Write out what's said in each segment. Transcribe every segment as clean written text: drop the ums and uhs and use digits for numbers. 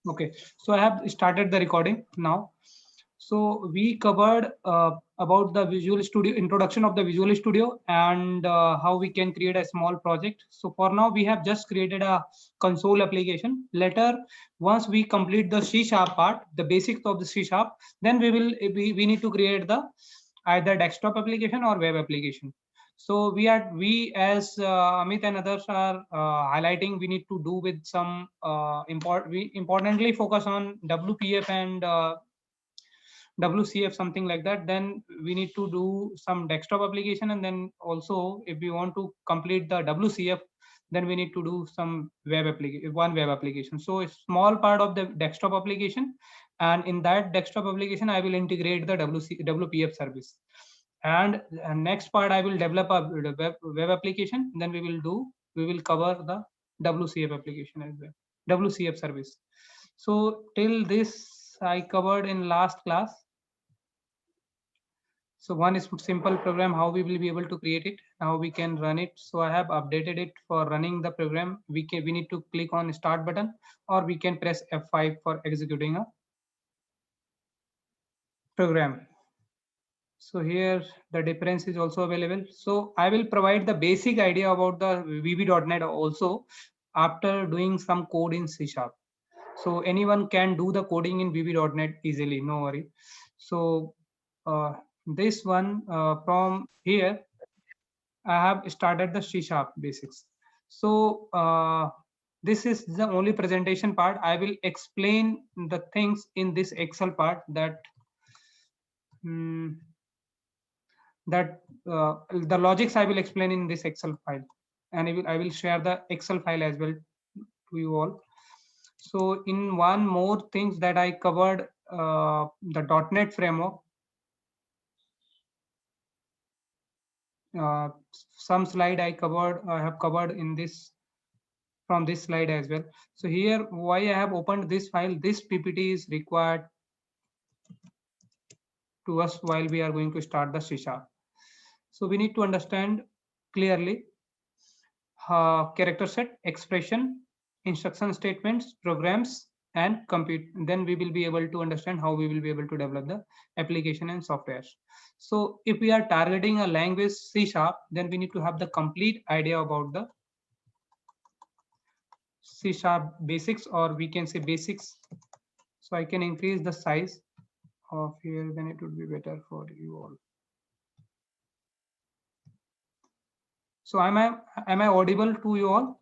Okay, so I have started the recording now. So we covered about the Visual Studio, introduction of the Visual Studio, and how we can create a small project. So for now, we have just created a console application. Later, once we complete the C Sharp part, the basics of the C Sharp, then we need to create the either desktop application or web application. So we as Amit and others are highlighting, we need to do with some we importantly focus on WPF and WCF, something like that. Then we need to do some desktop application, and then also if we want to complete the WCF, then we need to do some web application, one web application. So a small part of the desktop application, and in that desktop application I will integrate the WPF service, and next part I will develop a web application. Then we will cover the WCF application as well, WCF service. So till this I covered in last class. So one is simple program, how we will be able to create it, how we can run it. So I have updated it. For running the program, we need to click on start button, or we can press F5 for executing a program. So here the difference is also available. So I will provide the basic idea about the VB.NET also after doing some code in C Sharp. So anyone can do the coding in VB.NET easily, no worry. So this one from here, I have started the C Sharp basics. So this is the only presentation part. I will explain the things in this Excel part that the logics I will explain in this Excel file, and I will share the Excel file as well to you all. So in one more things that I covered, the .NET framework. Some slide I have covered in this, from this slide as well. So here, why I have opened this file, this PPT is required to us while we are going to start the C Sharp. So we need to understand clearly character set, expression, instruction statements, programs, and compute. Then we will be able to understand how we will be able to develop the application and softwares. So if we are targeting a language C Sharp, then we need to have the complete idea about the C Sharp basics, or we can say basics. So I can increase the size of here, then it would be better for you all. So am I audible to you all?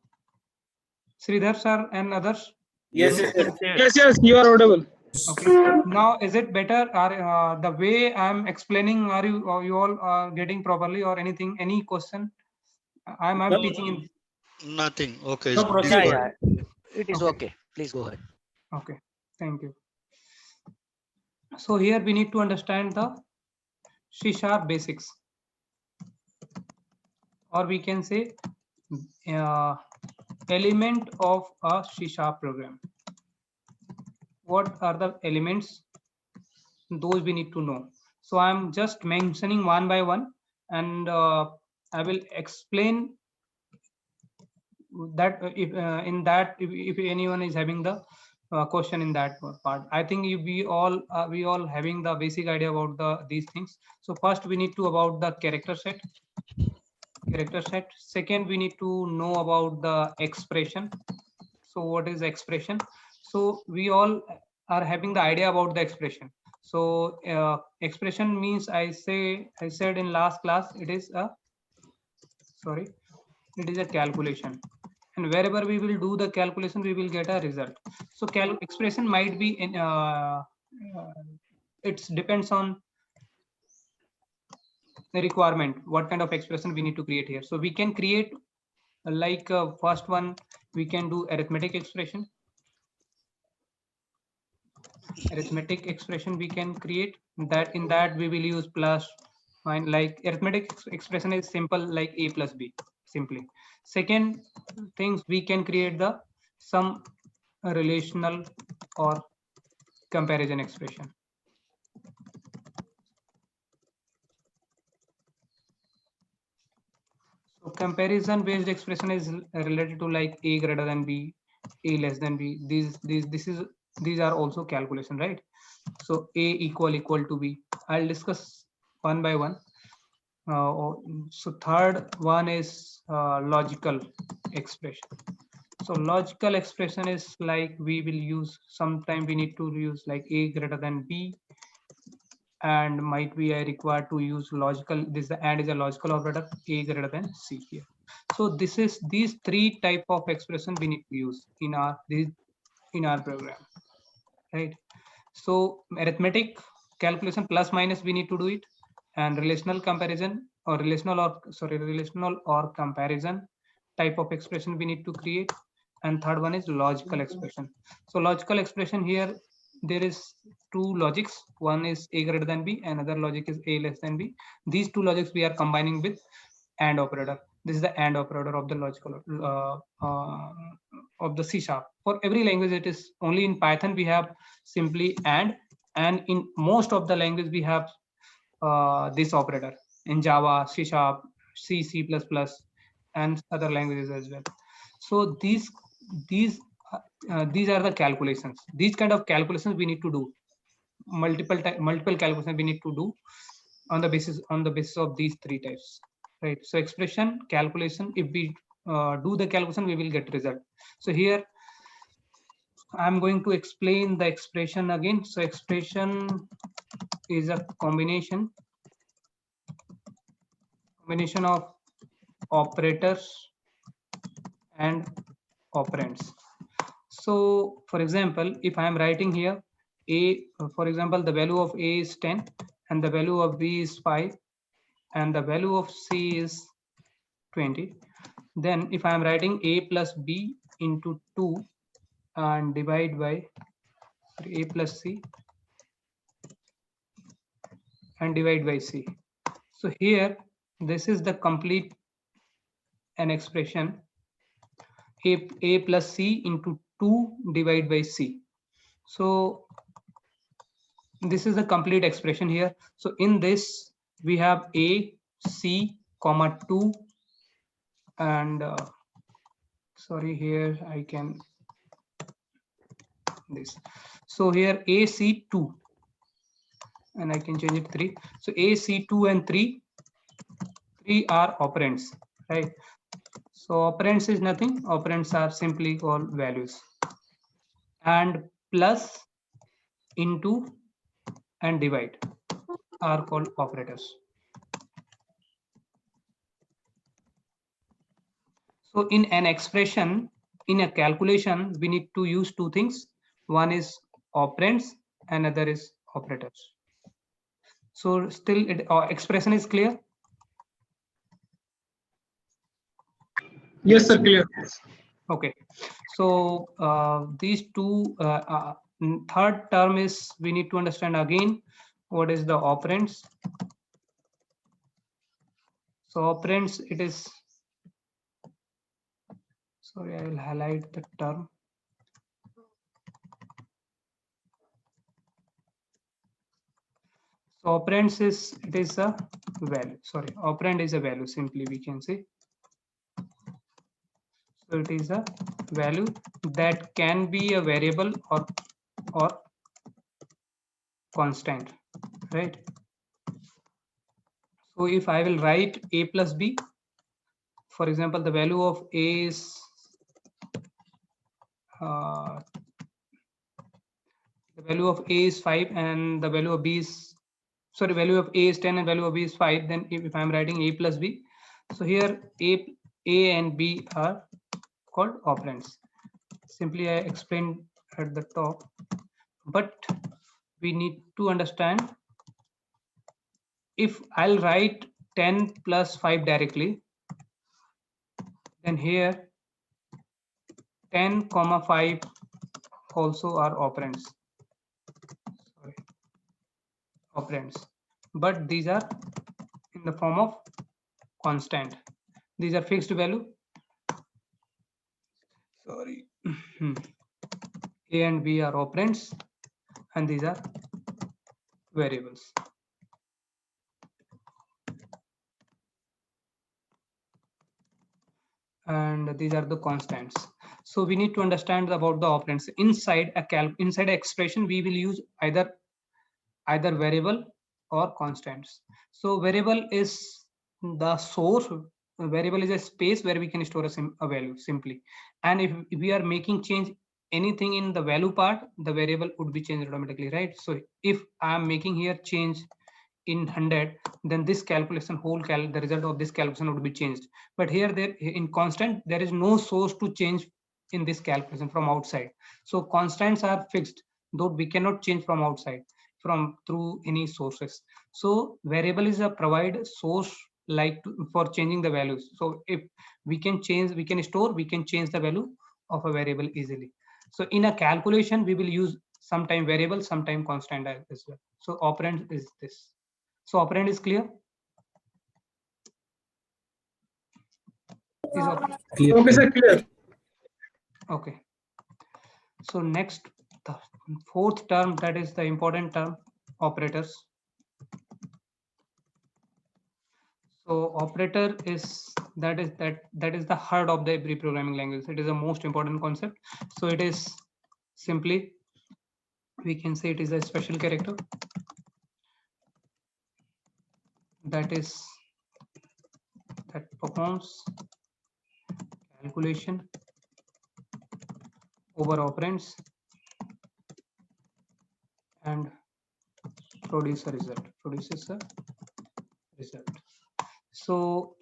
Sridhar sir and others? Yes, Yes, you are audible. Okay. Now is it better? Are the way I'm explaining, are you all getting properly, or anything? Any question? I'm teaching in. Nothing. Okay. No, Please proceed. go Yeah, ahead. it is okay. Please go ahead. Okay. Thank you. So here we need to understand the C Sharp basics, or we can say element of a C Sharp program. What are the elements? Those we need to know. So I'm just mentioning one by one, and I will explain that if in that if anyone is having the question in that part. I think if we all having the basic idea about these things. So first we need to about the character set. Second, we need to know about the expression. So what is expression? So we all are having the idea about the expression. So expression means, I said in last class, it is a calculation, and wherever we will do the calculation we will get a result. So expression might be in it depends on the requirement, what kind of expression we need to create here. So we can create like first one, we can do arithmetic expression. We can create that. In that we will use plus, fine. Like arithmetic expression is simple, like a plus b, simply. Second things, we can create the some relational or comparison expression. So comparison based expression is related to like a greater than b, a less than b. This is these are also calculation, right? So A equal to B. I'll discuss one by one. So third one is logical expression. So logical expression is like we will use, sometime we need to use like A greater than B, and might be I required to use logical, this the and is a logical operator, A greater than C here. So this is these three type of expression we need to use in our program, right? So arithmetic calculation plus minus we need to do it, and relational comparison or relational or comparison type of expression we need to create, and third one is logical expression. So logical expression here there is two logics, one is A greater than B, another logic is A less than B. These two logics we are combining with AND operator. This is the AND operator of the logical of the C#. For every language it is, only in Python we have simply and in most of the language we have this operator, in Java, C#, C, C++, and other languages as well. So these are the calculations. These kind of calculations we need to do, multiple calculations we need to do on the basis of these three types, right? So expression, calculation, if we do the calculation we will get result. So here I'm going to explain the expression again. So expression is a combination of operators and operands. So for example, if I am writing here A, for example, the value of A is 10 and the value of B is 5 and the value of C is 20, then if I am writing A plus B into 2 and divide by A plus C and divide by C. So here this is the complete an expression, A plus C into 2 divide by C. So this is the complete expression here. So in this we have A, C, comma 2 and sorry, here I can this. So here AC2 and I can change it 3. So AC2 and 3 are operands, right? So operands is nothing. Operands are simply called values. And plus, into, and divide are called operators. So in an expression, in a calculation, we need to use two things. One is operands, another is operators. So still expression is clear? Yes, sir, clear. Okay. So these two, third term is we need to understand again what is the operands. So operands, it is, sorry, I will highlight the term. So operands is, it is a value, sorry, operand is a value, simply we can say. So it is a value that can be a variable or constant, right? So if I will write A plus B, for example, the value of A is the value of A is 5 and the value of B is, sorry, value of A is 10 and value of B is 5, then if I'm writing A plus B, so here A and B are called operands. Simply I explained at the top, but we need to understand, if I'll write 10 plus 5 directly, then here 10 comma 5 also are operands. Sorry, operands, but these are in the form of constant. These are fixed value. Sorry. A and B are operands and these are variables. And these are the constants. So we need to understand about the operands inside inside a expression. We will use either variable or constants. So variable is the source. A variable is a space where we can store a value simply. And if we are making change anything in the value part, the variable would be changed automatically, right? So if I am making here change in 100, then this calculation the result of this calculation would be changed. But here there in constant, there is no source to change in this calculation from outside. So constants are fixed, though we cannot change from outside from through any sources. So variable is a provide source for changing the values. So if we can change, we can store, we can change the value of a variable easily. So in a calculation, we will use sometime variable, sometime constant as well. So operand is this. So operand is clear? Is operand Clear. Okay, sir, clear. okay? So next, the fourth term, that is the important term, operators. So operator is that is the heart of the every programming language. It is the most important concept. So it is simply, we can say it is a special character that performs calculation over operands and produces a result. So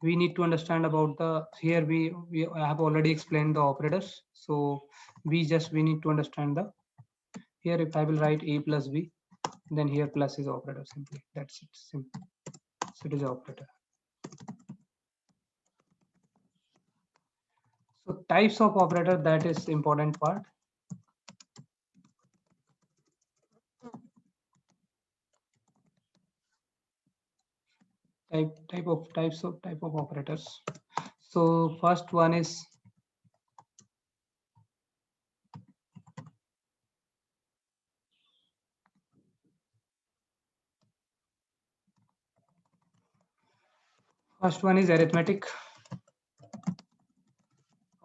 we need to understand about the here we have already explained the operators. So we need to understand the here. If I will write a plus b, then here plus is operator simply. That's it. Simple. So it is operator. So types of operator, that is important part. Types of operators. So first one is arithmetic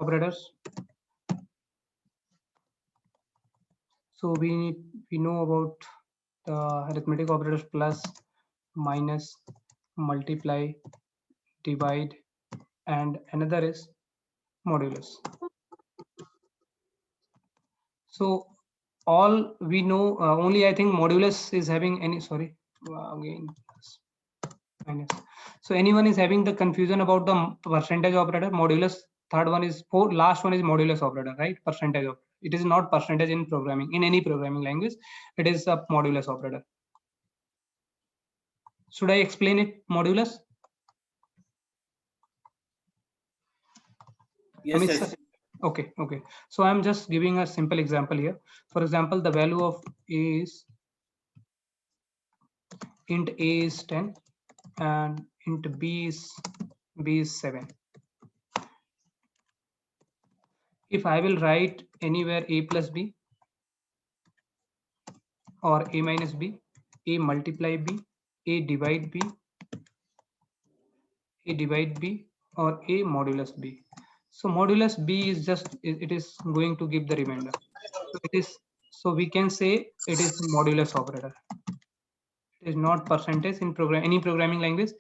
operators. So we know about the arithmetic operators: plus, minus, multiply, divide, and another is modulus. So all we know, only I think modulus is having any, sorry, again plus, minus. So anyone is having the confusion about the percentage operator, modulus? Third one is last one is modulus operator, right? Percentage operator. It is not percentage in programming, in any programming language. It is a modulus operator. Should I explain it, modulus? Yes, Amit, yes. sir? Okay. So I'm just giving a simple example here. For example, the value of a is int a is 10 and int b is 7. If I will write anywhere a plus b or a minus b, a multiply b, a divide b, or a modulus b. So modulus b is just, it is going to give the remainder. So it is, so we can say it is modulus operator. It is not percentage in any programming language.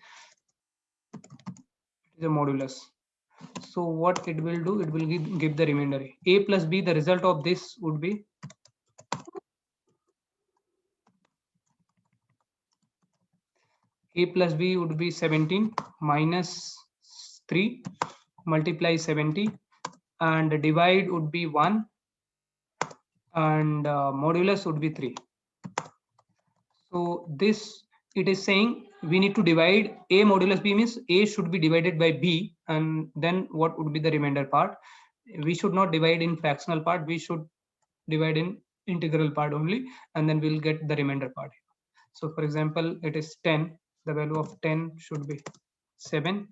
It is a modulus. So what it will do, it will give the remainder. A plus b, the result of this would be a plus b would be 17 minus 3 multiply 70 and divide would be 1 and modulus would be 3. So this, it is saying we need to divide a modulus b, means a should be divided by b, and then what would be the remainder part? We should not divide in fractional part, we should divide in integral part only, and then we'll get the remainder part. So for example, it is 10, the value of 10 should be 7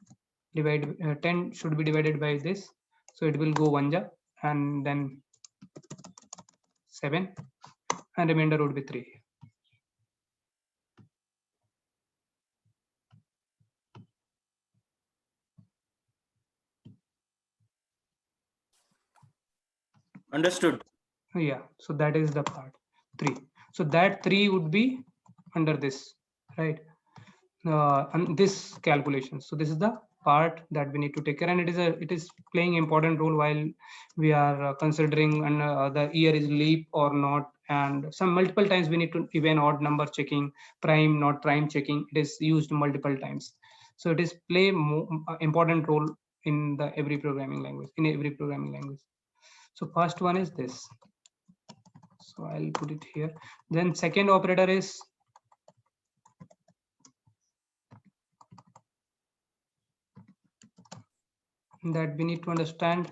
divided 10 should be divided by this, so it will go 1 ja, and then 7 and remainder would be 3. Understood. Yeah, so that is the part 3. So that 3 would be under this, right? And this calculation. So this is the part that we need to take care, and it is playing important role while we are considering and the year is leap or not, and some multiple times we need to even odd number checking, prime not prime checking. It is used multiple times, so it is play important role in the every programming language, So first one is this. So I'll put it here. Then second operator is that we need to understand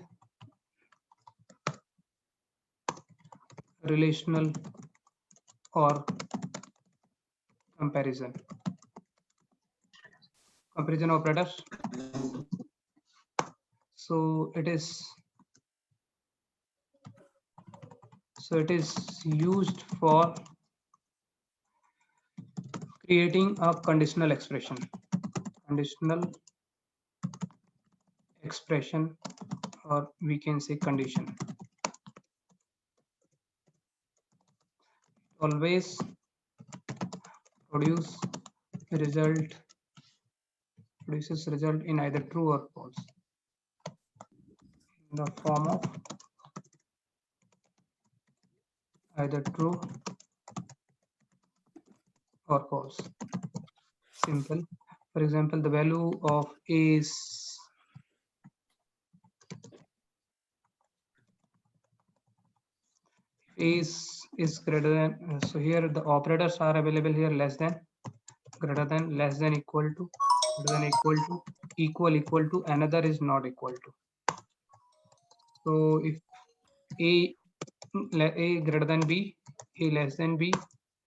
relational or comparison operators. So it is used for creating a conditional expression or we can say condition. Always produces result in either true or false, in the form of either true or false. Simple. For example, the value of A is greater than, so here the operators are available here: less than, greater than, less than, equal to, greater than, equal to, another is not equal to. So if A greater than B, A less than B,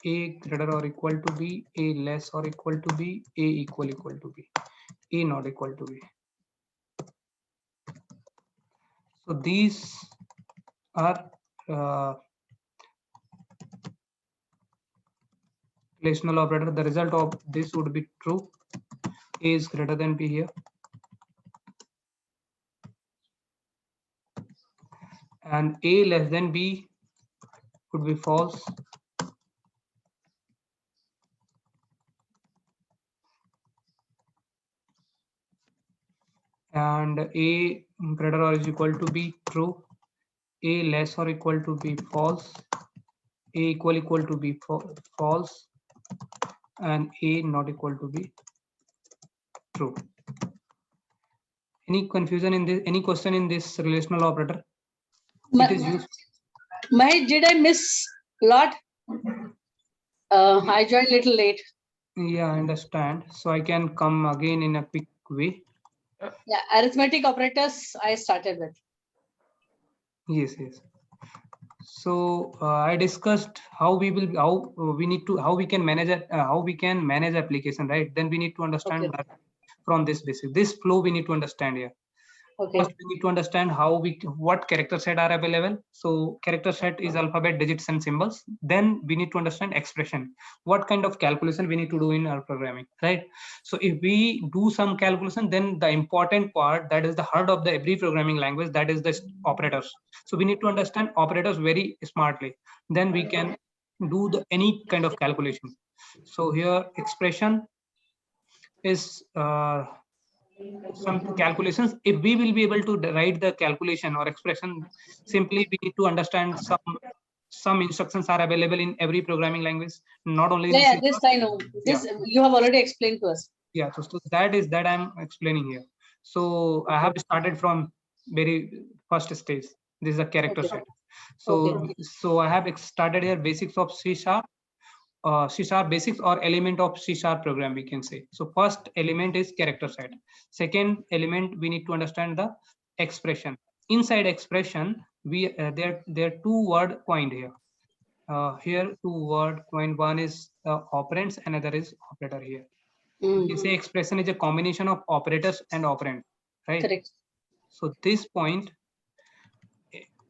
A greater or equal to B, A less or equal to B, A equal to B, A not equal to B. So these are relational operator. The result of this would be true. A is greater than B here, and A less than B would be false. And A greater or is equal to B, true. A less or equal to B, false. A equal to B, false. And A not equal to B, true. Any confusion in this? Any question in this relational operator? It is used. Mahesh, did I miss a lot? I joined little late. Yeah, I understand. So I can come again in a quick way. Yeah, arithmetic operators I started with. Yes. So I discussed how we can manage application, right? Then we need to understand Okay. that from this basis. This flow we need to understand here. Okay. First, we need to understand what character set are available. So character set is alphabet, digits, and symbols. Then we need to understand expression. What kind of calculation we need to do in our programming, right? So if we do some calculation, then the important part, that is the heart of the every programming language, that is the operators. So we need to understand operators very smartly. Then we can do any kind of calculation. So here expression is some calculations. If we will be able to write the calculation or expression, simply we need to understand some instructions are available in every programming language, not only in Yeah, this I know. This you have already explained to us. Yeah, so that I'm explaining here. So I have started from very first stage. This is a character Okay. set. So Okay. so I have started here basics of C#, basics or element of C# program, we can say. So first element is character set. Second element, we need to understand the expression. Inside expression, there are two word coined here. Here two word coined. One is operands, another is operator here. We can say expression is a combination of operators and operand, right? Correct. So this point,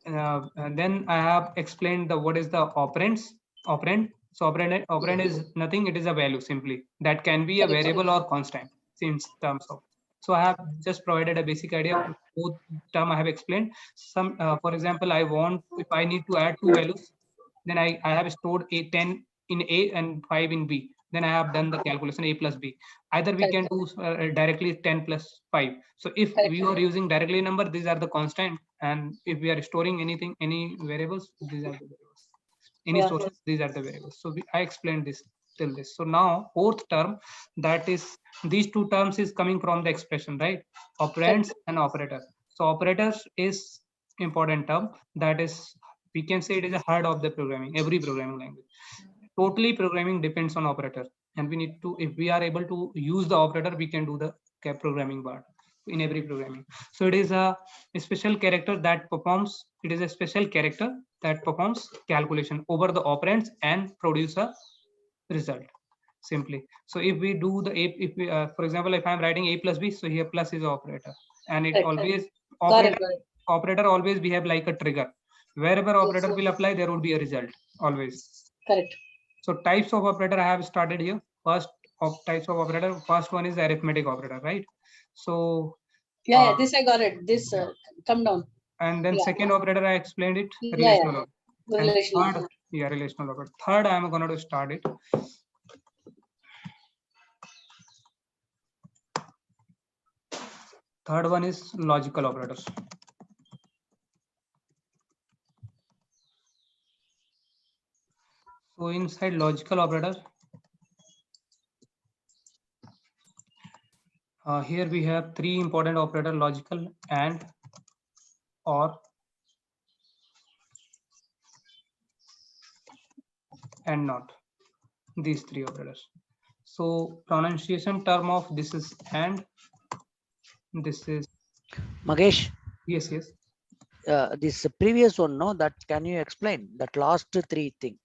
and then I have explained what is the operand. So operand is nothing, it is a value simply that can be a variable or constant in terms of. So I have just provided a basic idea of both term I have explained. Some, for example, if I need to add two values, then I have stored a 10 in A and 5 in B. Then I have done the calculation A plus B. Either we can do directly 10 plus 5. So if we are using directly number, these are the constant. And if we are storing anything, any variables, these are the variables. Any Yeah. sources, these are the variables. So I explained this till this. So now fourth term, that is these two terms is coming from the expression, right? Operands and operator. So operators is important term. That is, we can say it is a heart of the programming, every programming language. Totally programming depends on operator, and we need to, if we are able to use the operator, we can do the programming part in every programming. So it is a special character that performs, it is a special character that performs calculation over the operands and produce a result simply. So if we do the A, if we, for example, if I'm writing A plus B, so here plus is operator, and it always operator always behave like a trigger. Wherever operator will apply, there will be a result always. Correct. So types of operator I have started here. First of types of operator, first one is arithmetic operator, right? So yeah, this I got it. This come down. And then second operator I explained it, relational. Relational. And third, relational operator. Third, I am going to start it. Third one is logical operators. So inside logical operator, here we have three important operator: logical, and, or, and not. These three operators. So pronunciation term of this is and, this is Magesh. Yes, yes. This previous one, no, that can you explain that last three thing?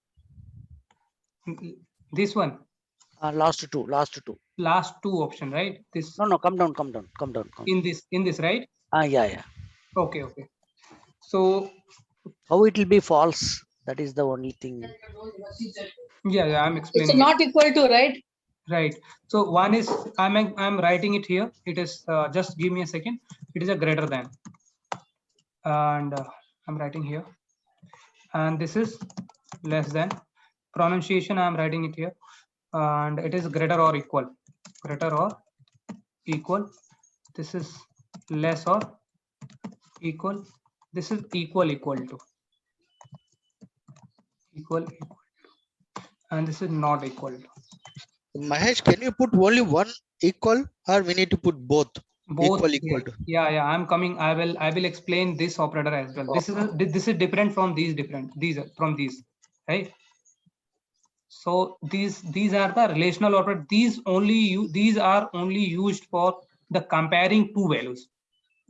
This one. Last two. Last two option, right? This. No, come down. In this, right? Yeah. Okay. So how it will be false? That is the only thing. Yeah, I'm explaining. It's not equal to, right? Right. So one is I'm writing it here. It is just give me a second. It is a greater than, and I'm writing here, and this is less than. Pronunciation I'm writing it here, and it is greater or equal. Greater or equal. This is less or equal. This is equal to. Equal to. And this is not equal to. Mahesh, can you put only one equal, or we need to put both? Equal to. Yeah, I'm coming. I will explain this operator as well. This is different from these right? So these are the relational operator. These are only used for the comparing two values,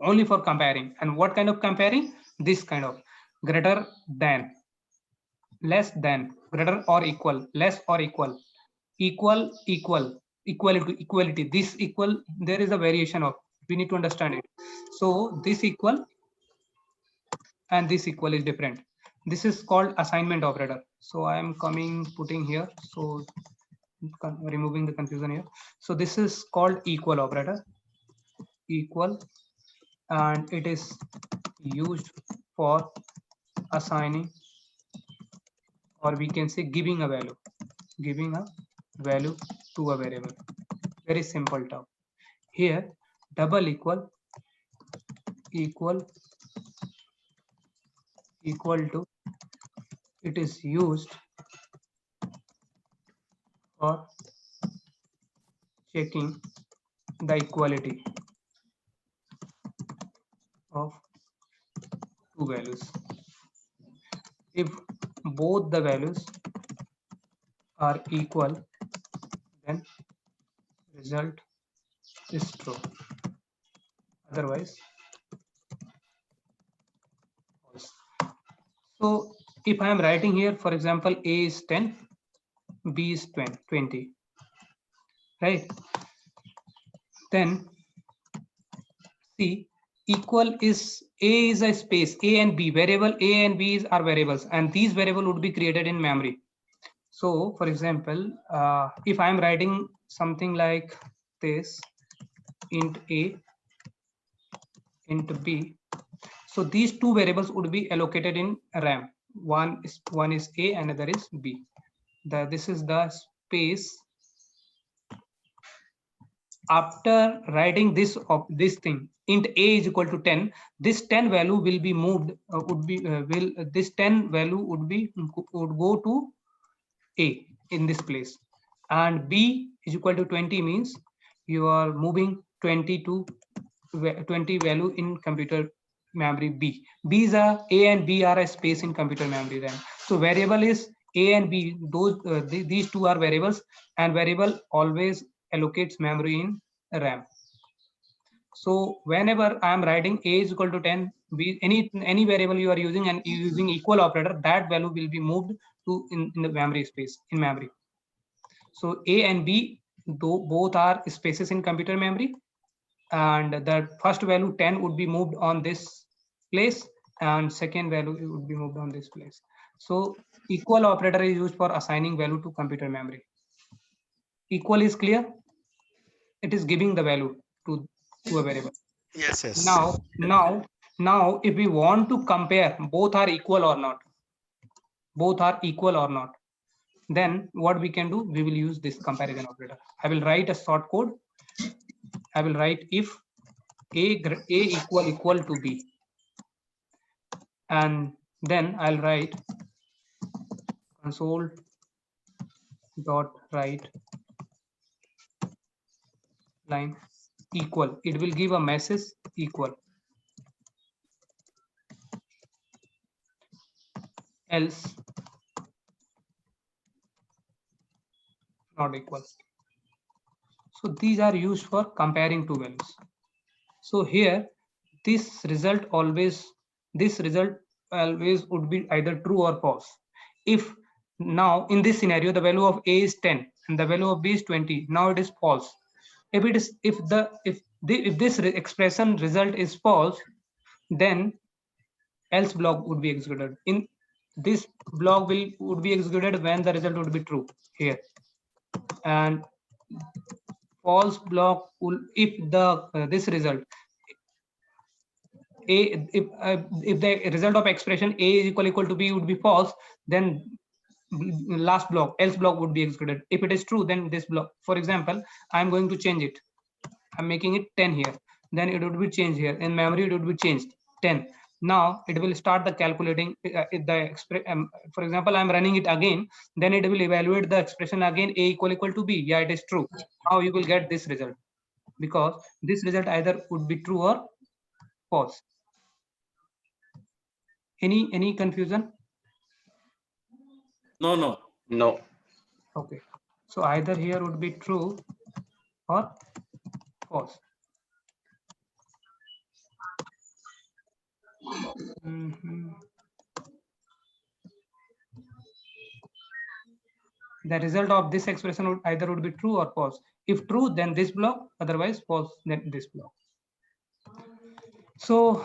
only for comparing. And what kind of comparing? This kind of greater than, less than, greater or equal, less or equal, equality. This equal, there is a variation of, we need to understand it. So this equal and this equal is different. This is called assignment operator. So I am putting here, so removing the confusion here. So this is called equal operator, equal, and it is used for assigning, or we can say giving a value to a variable. Very simple term. Here double equal to, it is used for checking the equality of two values. If both the values are equal, then result is true. Otherwise false. So if I am writing here, for example, A is 10, B is 20, right? Then see, equal is, A is a space, A and B, variable A and B are variables, and these variable would be created in memory. So for example, if I am writing something like this, int A, int B. So these two variables would be allocated in RAM. One is A, another is B. This is the space. After writing this thing, int A is equal to 10. This 10 value will be moved. This 10 value would go to A in this place, and B is equal to 20 means you are moving 20 value in computer memory B. B's are A and B are a space in computer memory RAM. So variable is A and B. These two are variables, and variable always allocates memory in RAM. So whenever I am writing A is equal to 10, any variable you are using and using equal operator, that value will be moved to in the memory space in memory. So A and B both are spaces in computer memory, and the first value 10 would be moved on this place, and second value would be moved on this place. So equal operator is used for assigning value to computer memory. Equal is clear. It is giving the value to a variable. Yes, yes. Now, if we want to compare both are equal or not, then what we can do, we will use this comparison operator. I will write a short code. I will write if A equal to B, and then I'll write console dot write line equal. It will give a message equal, else not equal. So these are used for comparing two values. So here this result always would be either true or false. If now in this scenario the value of A is 10 and the value of B is 20, now it is false. If this expression result is false, then else block would be executed. In this block would be executed when the result would be true here, and false block will if this result if the result of expression A is equal to B would be false, then last block else block would be executed. If it is true, then this block, for example, I'm going to change it. I'm making it 10 here, then it would be changed here in memory, it would be changed 10. Now it will start the calculating for example, I'm running it again, then it will evaluate the expression again, A equal to B. Yeah, it is true. Now you will get this result, because this result either would be true or false. Any confusion? No. Okay, so either here would be true or false. The result of this expression would be true or false. If true, then this block, otherwise false, then this block. So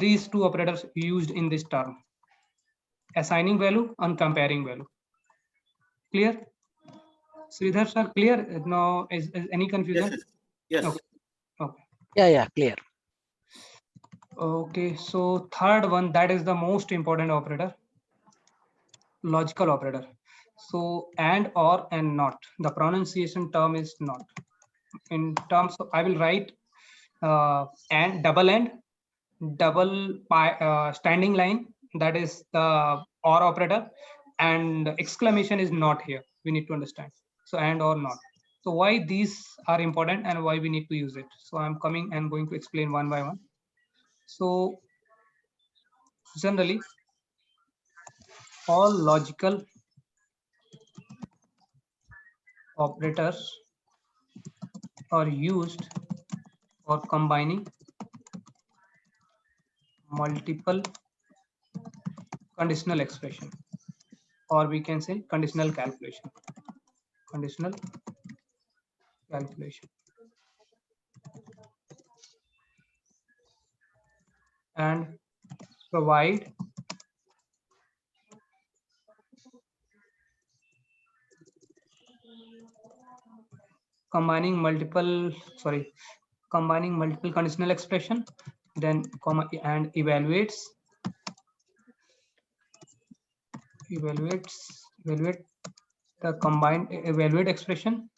these two operators used in this term: assigning value and comparing value. Clear? Sridhar sir, clear? No, is any confusion? Yes. Okay. Yeah, clear. Okay, so third one, that is the most important operator, logical operator. So and, or, and not. The pronunciation term is not. In terms of, I will write and, double standing line, that is the or operator, and exclamation is not here. We need to understand. So and, or, not. So why these are important and why we need to use it. So I'm coming and going to explain one by one. So generally, all logical operators are used for combining multiple conditional expression, or we can say conditional calculation. And provide combining multiple conditional expression, then comma and evaluate the combined evaluate expression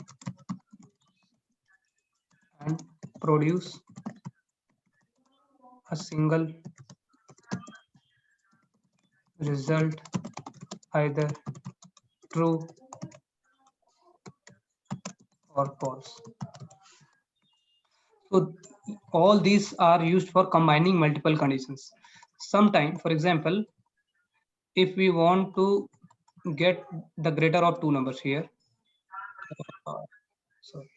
and produce a single result, either true or false. So all these are used for combining multiple conditions. Sometime, for example, if we want to get the greater of two numbers here, sorry.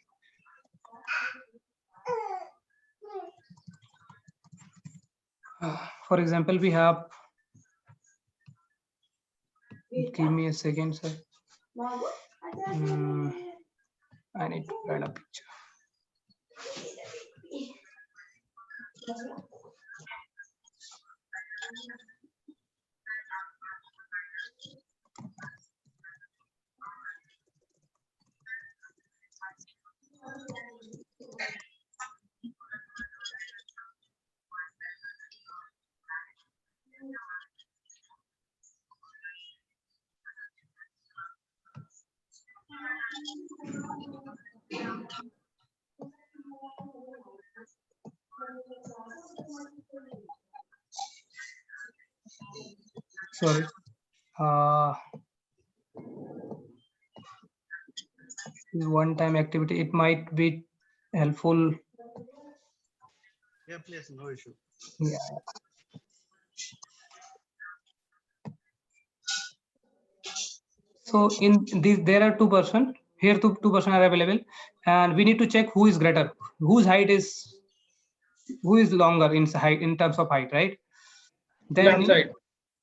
For example, we have, give me a second, sir. I need to add a picture. Sorry. One-time activity, it might be helpful. Yeah, please, no issue. Yeah. So in this, there are 2%. Here, two person are available, and we need to check who is greater, whose height is, who is longer in height, in terms of height, right? Then Left side.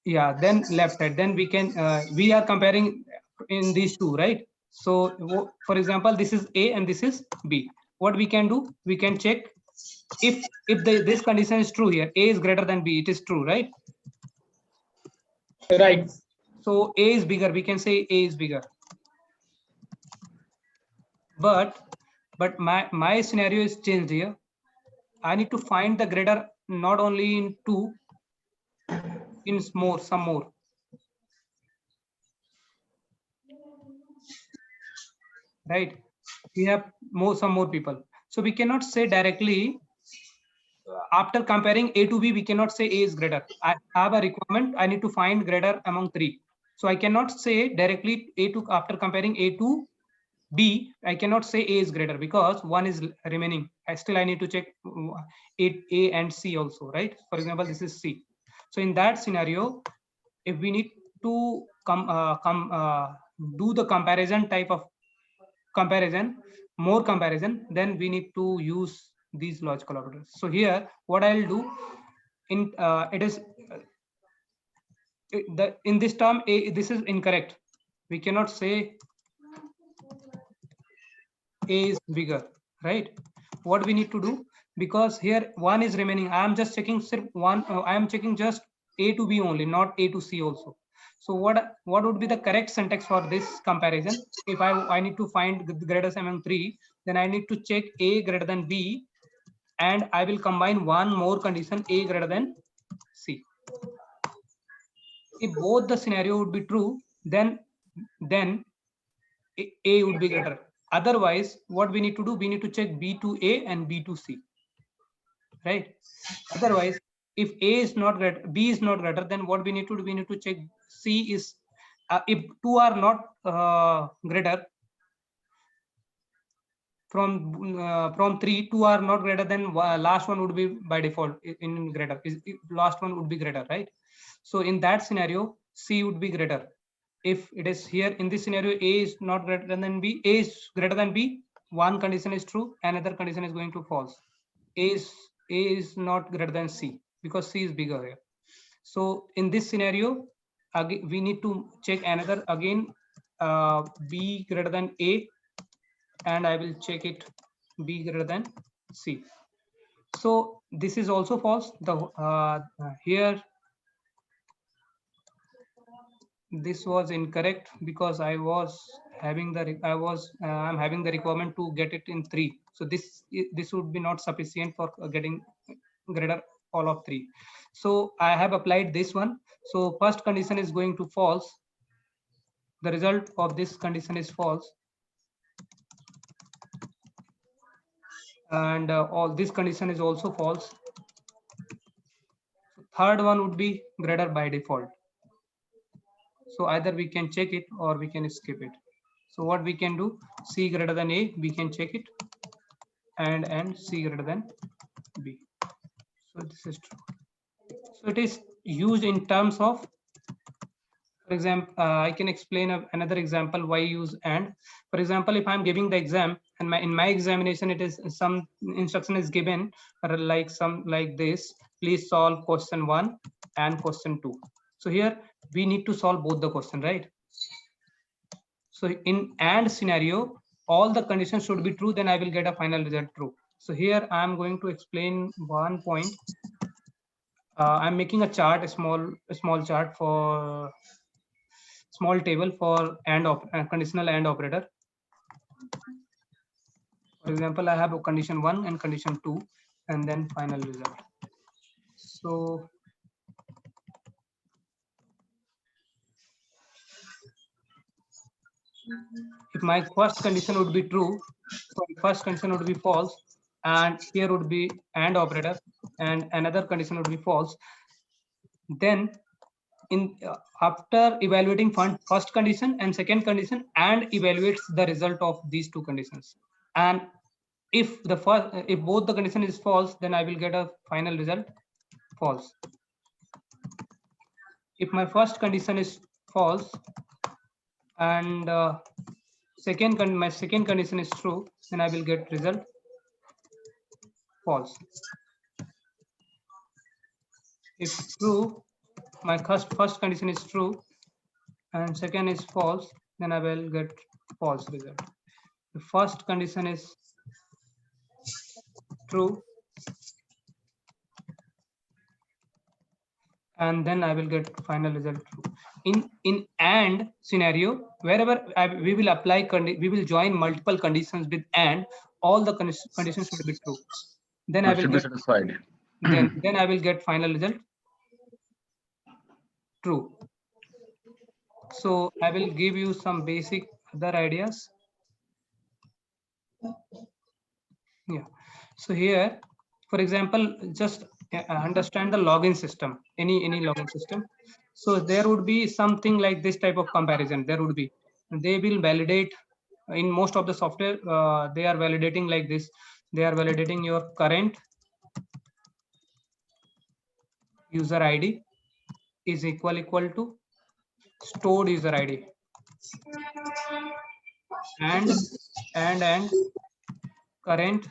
yeah, then left side. Then we can we are comparing in these two, right? So for example, this is A and this is B. What we can do, we can check if this condition is true here, A is greater than B, it is true, right? Right. So A is bigger, we can say A is bigger. But my scenario is changed here. I need to find the greater not only in 2, in some more. Right? We have some more people. So we cannot say directly after comparing A to B, we cannot say A is greater. I have a requirement. I need to find greater among 3. So I cannot say directly A to, after comparing A to B, I cannot say A is greater because 1 is remaining. I need to check A and C also, right? For example, this is C. So in that scenario, if we need to do the comparison type of comparison, more comparison, then we need to use these logical operators. So here, what I'll do, in it is in this term A, this is incorrect. We cannot say A is bigger, right? What we need to do, because here 1 is remaining, I am just checking one. I am checking just A to B only, not A to C also. So what would be the correct syntax for this comparison? If I need to find the greatest among 3, then I need to check A greater than B, and I will combine one more condition, A greater than C. If both the scenario would be true, then A would be greater. Otherwise, what we need to do, we need to check B to A and B to C, right? Otherwise, if A is not greater, B is not greater, then what we need to do, we need to check C is, if 2 are not greater from 3, 2 are not greater, then last one would be by default in greater, last one would be greater, right? So in that scenario, C would be greater. If it is here in this scenario, A is not greater than B, A is greater than B, one condition is true, another condition is going to false. A is not greater than C because C is bigger here. So in this scenario, again, we need to check another again, B greater than A, and I will check it B greater than C. So this is also false. The here this was incorrect because I was having the I'm having the requirement to get it in 3. So this would be not sufficient for getting greater all of 3. So I have applied this one. So first condition is going to false. The result of this condition is false, and all this condition is also false. Third one would be greater by default. So either we can check it or we can skip it. So what we can do, C greater than A, we can check it, and C greater than B. So this is true. So it is used in terms of, for example, I can explain another example why use and. For example, if I'm giving the exam and in my examination, it is some instruction is given like this, please solve question 1 and question 2. So here we need to solve both the question, right? So in AND scenario, all the conditions should be true, then I will get a final result true. So here I am going to explain one point. I'm making a chart, a small chart for small table for conditional AND operator. For example, I have a condition 1 and condition 2, and then final result. So if my first condition would be true, first condition would be false, and here would be AND operator, and another condition would be false, then after evaluating first condition and second condition, and evaluates the result of these two conditions, and if both the condition is false, then I will get a final result false. If my first condition is false and my second condition is true, then I will get result false. If true, my first condition is true and second is false, then I will get false result. The first condition is true, and then I will get final result true. In AND scenario, wherever we will apply we will join multiple conditions with AND, all the conditions should be true. Then I will get satisfied. then I will get final result true. So I will give you some basic other ideas. Yeah. So here, for example, just understand the login system, any login system. So there would be something like this type of comparison. There would be, they will validate in most of the software. They are validating like this. They are validating your current user ID is equal to stored user ID, and current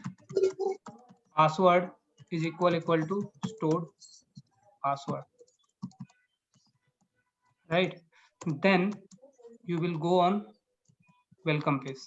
password is equal to stored password, right? Then you will go on welcome page.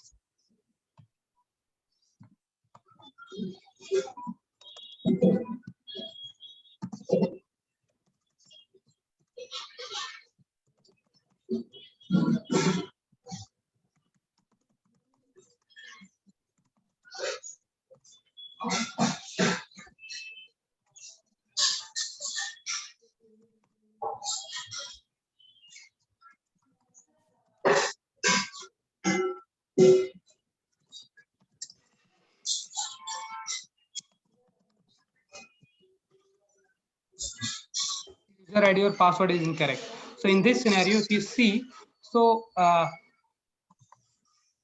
User ID or password is incorrect. So in this scenario, if you see, so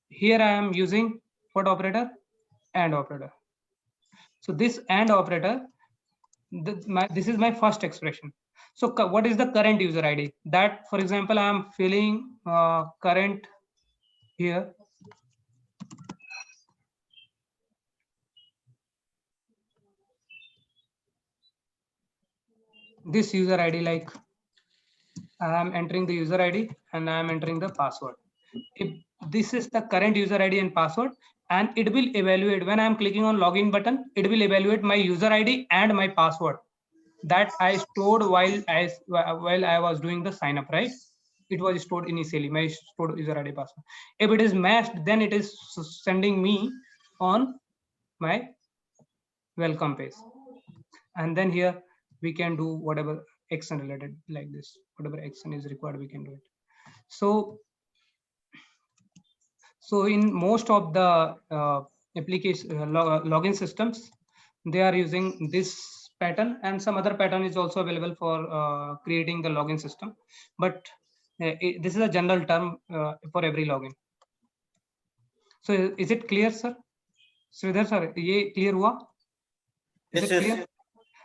here I am using what operator? AND operator. So this AND operator, this is my first expression. So what is the current user ID? That, for example, I am filling current here. This user ID, like I am entering the user ID and I am entering the password. If this is the current user ID and password, and it will evaluate when I am clicking on login button, it will evaluate my user ID and my password that I stored while I was doing the sign up, right? it was stored initially, my stored user ID password. If it is matched, then it is sending me on my welcome page. And then here we can do whatever action related like this, whatever action is required, we can do it. So in most of the application login systems, they are using this pattern, and some other pattern is also available for creating the login system. But this is a general term for every login. So is it clear, sir? Sridhar sir, ye clear hua? Is Yes, it yes. clear?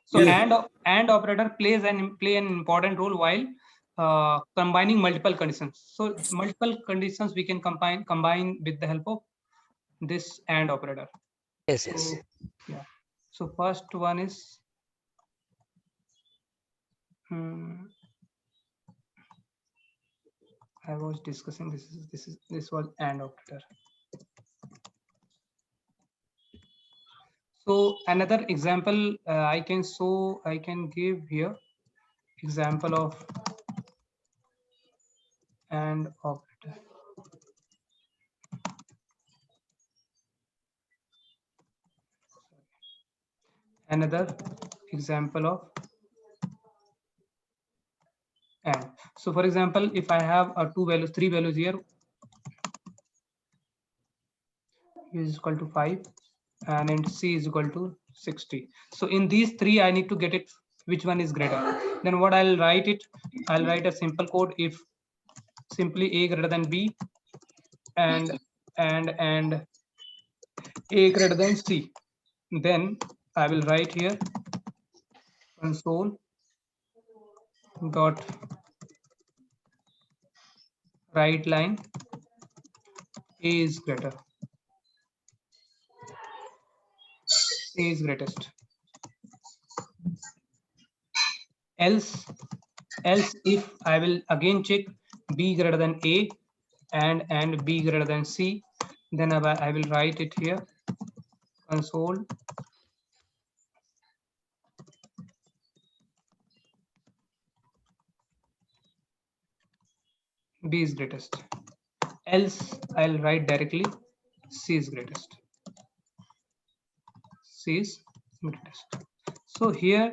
So and operator plays an important role while combining multiple conditions. So multiple conditions we can combine with the help of this AND operator. Yes, So, yes. yeah. So first one is I was discussing this was AND operator. So another example I can give here example of AND operator. Another example of AND. So for example, if I have three values here, is equal to 5 and in C is equal to 60. So in these three, I need to get it which one is greater. Then what I'll write a simple code if simply A greater than B and A greater than C. Then I will write here console dot write line A is greater. A is greatest. Else if I will again check B greater than A and B greater than C, then I will write it here console B is greatest. Else I'll write directly C is greatest. C is greatest. So here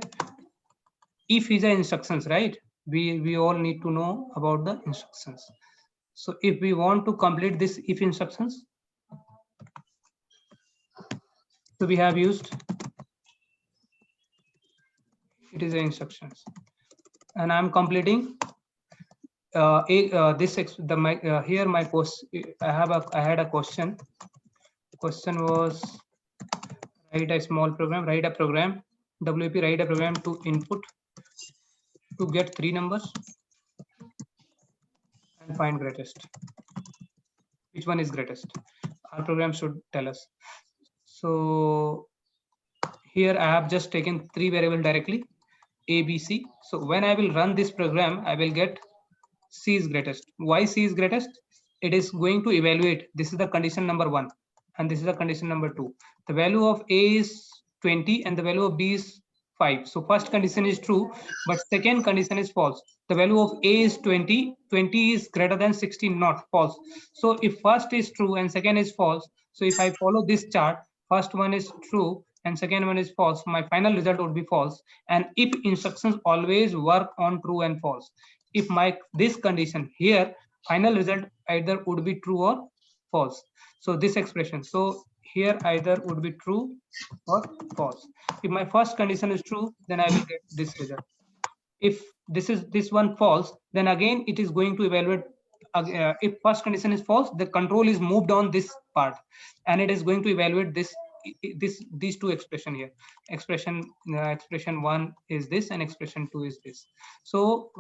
if is the instructions, right? We all need to know about the instructions. So if we want to complete this if instructions, so we have used it is the instructions, and I'm completing here my post. I had a question. Question was write a program, write a program to input to get 3 numbers and find greatest. Which one is greatest? Our program should tell us. So here I have just taken 3 variables directly, A, B, C. So when I will run this program, I will get C is greatest. Why C is greatest? It is going to evaluate. This is the condition number 1 and this is the condition number 2. The value of A is 20 and the value of B is 5. So first condition is true, but second condition is false. The value of A is 20. 20 is greater than 16, not false. So if first is true and second is false, so if I follow this chart, first one is true and second one is false, my final result would be false. And if instructions always work on true and false, if this condition here, final result either would be true or false. So this expression, so here either would be true or false. If my first condition is true, then I will get this result. If this one false, then again it is going to evaluate. If first condition is false, the control is moved on this part and it is going to evaluate these two expression here. Expression 1 is this and expression 2 is this. So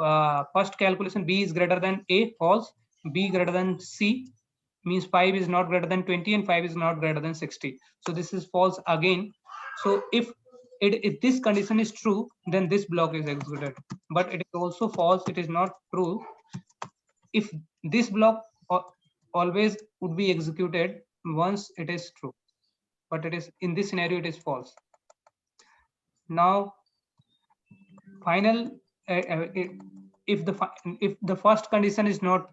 first calculation, B is greater than A, false. B greater than C means 5 is not greater than 20 and 5 is not greater than 60. So this is false again. So if this condition is true, then this block is executed, but it is also false, it is not true if this block always would be executed once it is true, but it is in this scenario it is false. Now final if the first condition is not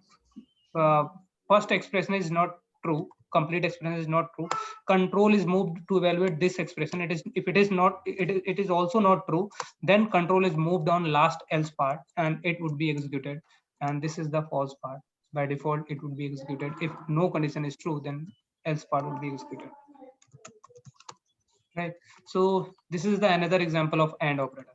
first expression is not true, complete expression is not true, control is moved to evaluate this expression. It is, if it is not, it is also not true, then control is moved on last else part and it would be executed. And this is the false part. By default, it would be executed. If no condition is true, then else part would be executed. Right. So this is the another example of AND operator.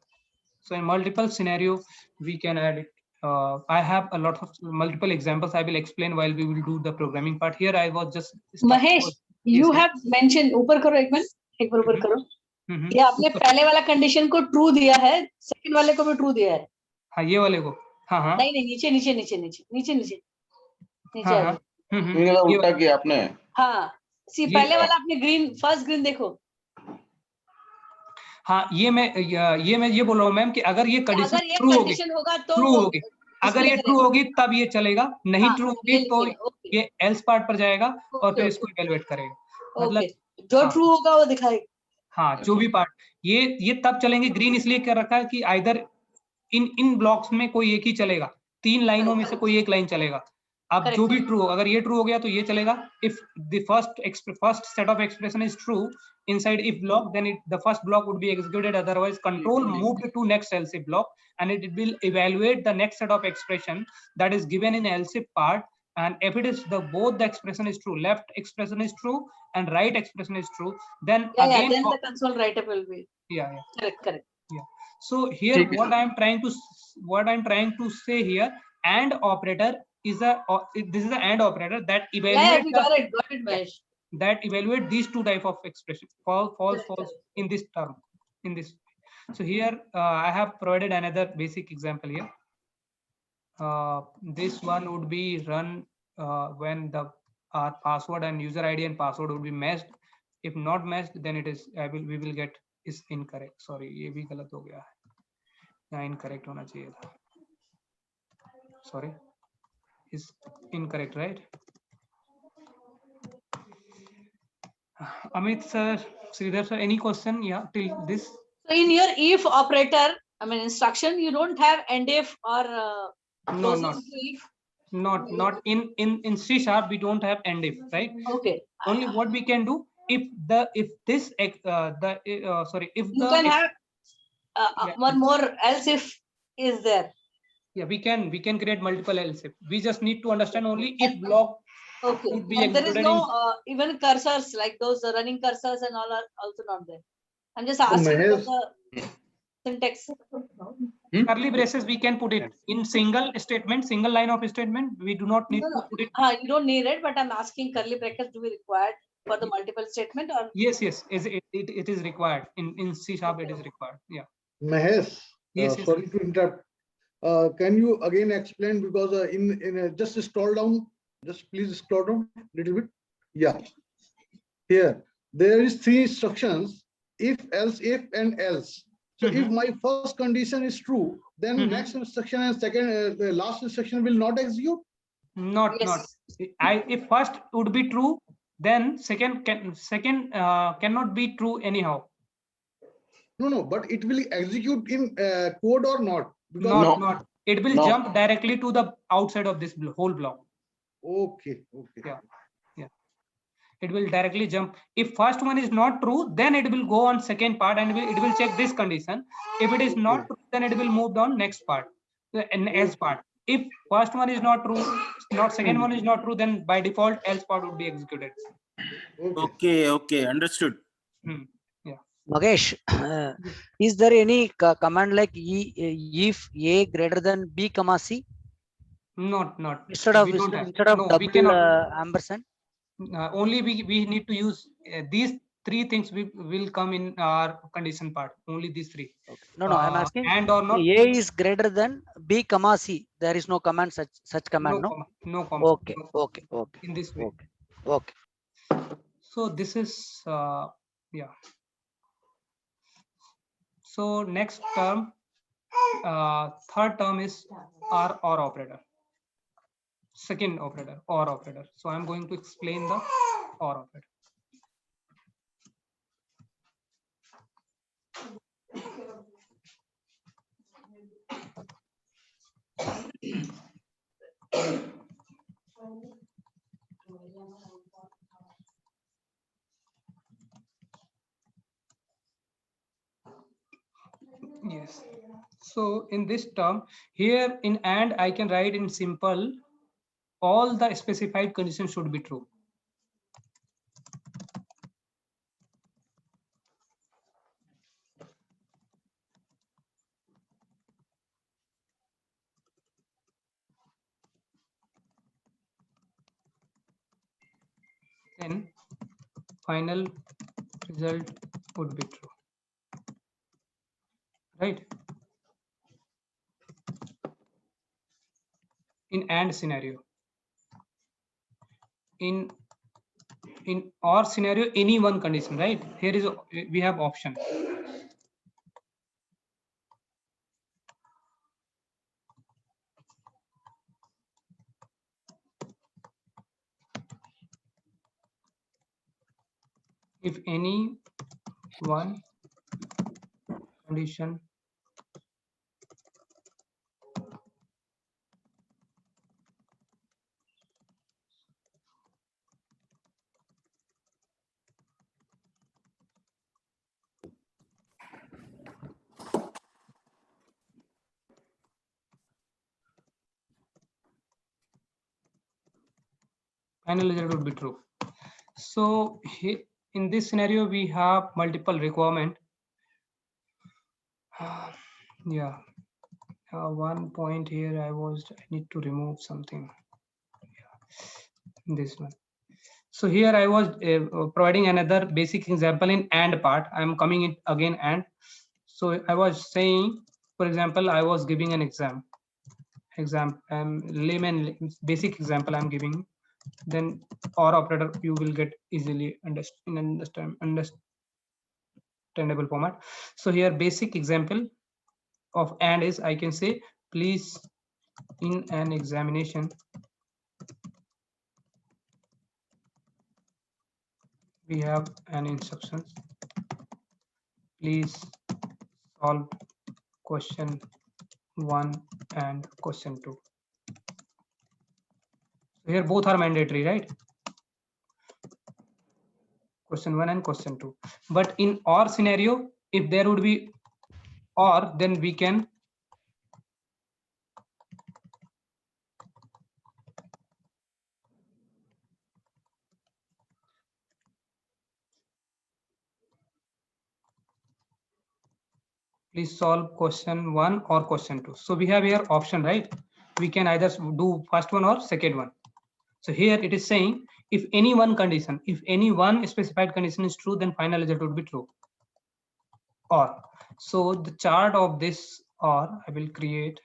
So in multiple scenario, we can add it. I have a lot of multiple examples. I will explain while we will do the programming part. Here I was just Mahesh, you have mentioned, ऊपर करो एक minute, एक बार ऊपर करो. हम्म, ये आपने पहले वाला कंडीशन को ट्रू दिया है, सेकंड वाले को भी ट्रू दिया है. हाँ ये वाले को, हाँ हाँ नहीं नहीं, नीचे नीचे नीचे नीचे नीचे नीचे नीचे हाँ आ हाँ जाओ. ये उल्टा वाला- किया आपने. हाँ, सी ये- पहले वाला आपने ग्रीन, फर्स्ट ग्रीन देखो. हाँ ये मैं ये बोल रहा हूँ मैम कि अगर ये कंडीशन अगर ये ट्रू होगी, कंडीशन होगा तो ट्रू वो होगी, अगर ये display ट्रू करेगा. होगी तब ये चलेगा, नहीं हाँ, ट्रू ये होगी तो लिखेगा. ओके ये एल्स पार्ट पर जाएगा और फिर ओके इसको इवेलुएट करेगा. मतलब ओके, जो हाँ. ट्रू होगा वो दिखाएगा. हाँ जो भी पार्ट, ये तब चलेंगे. ग्रीन इसलिए कर रखा है कि आइदर इन ब्लॉक्स में कोई एक ही चलेगा, 3 लाइनों में से कोई एक लाइन चलेगा. अब Correct. जो भी ट्रू, अगर ये ट्रू हो गया तो ये चलेगा. If the first set of expression is true inside if block, then the first block would be executed, otherwise control moved to next else if block and it will evaluate the next set of expression that is given in else if part. And if it is both the expression is true, left expression is true and right expression is true, then Yeah, again then the console write-up will be yeah. correct. So here what I am trying to say here, AND operator is this is the AND operator that Yeah, evaluates we got it, Mahesh. that evaluate these two type of expression, false Correct. in this term, in this. So here I have provided another basic example here. This one would be run when our password and user ID and password would be matched. If not matched, then it is we will get is incorrect. Sorry, ये भी गलत हो गया है, यहाँ incorrect होना चाहिए था. Sorry, is incorrect, right? Amit sir, Sridhar sir, any question? Yeah, till this. So in your if operator, I mean instruction, you don't have end if or No, closes to if. not in C#. We don't have end if, right? Okay. Only what we can do if this if You the can have Yeah. one more else if is there. yeah, we can create multiple else if. We just need to understand only if block Okay. would be And there is executed no even cursors like those running cursors and all are also not there. I'm just asking for Mahesh. the syntax. curly braces. We can put it in single statement, single line of statement. We do not need to put it. You don't need it, but I'm asking curly brackets do we required for the multiple statement or Yes, it is required in C#. It is required. Yeah. Mahesh, Yes, yes. sorry to interrupt. Can you again explain, because just scroll down, just please scroll down a little bit. Yeah. Here, there is 3 instructions: if, else, if, and else. So if my first condition is true, then next instruction and the last instruction will not execute. Not. If first would be true, then second cannot be true anyhow. No, but it will execute in code or not? Because Not. It will jump directly to the outside of this whole block. Okay. Yeah. It will directly jump. If first one is not true, then it will go on second part and it will check this condition. If it is not true, then it will move on next part, the else part. If first one is not true, second one is not true, then by default else part would be executed. Okay, understood. Magesh, is there any command like if A greater than B comma C Not. instead of We don't have. instead of No, we double cannot. ampersand? Only we need to use these 3 things. Will come in our condition part. Only these 3. Okay. No, I'm asking. And or not. A is greater than B comma C. There is no command such command. No. No comma. Okay. In this way. Okay. So this is yeah. So next term, third term is OR operator. Second operator, OR operator. So I'm going to explain the OR operator. Yes. So in this term here in and I can write in simple, all the specified conditions should be true. Then final result would be true, right? In and scenario, in or scenario, any one condition, right? Here is we have option. If any one condition final result would be true. So in this scenario we have multiple requirement. Yeah, one point here I need to remove something. Yeah, this one. So here I was providing another basic example in and part. I'm coming in again and. So I was saying, for example, I was giving an layman basic example I'm giving. Then or operator you will get easily understandable format. So here basic example of and is I can say, please in an examination we have an instruction, please solve question 1 and question 2. So here both are mandatory, right? Question 1 and question 2. But in or scenario, if there would be or, then we can please solve question 1 or question 2. So we have here option, right? We can either do first one or second one. So here it is saying, if any one condition, if any one specified condition is true, then final result would be true. Or so the chart of this or I will create.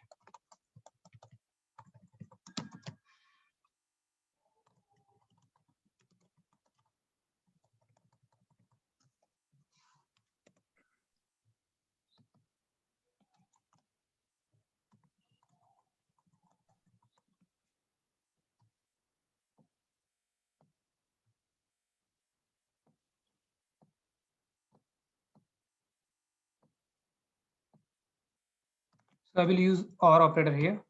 So I will use or operator here.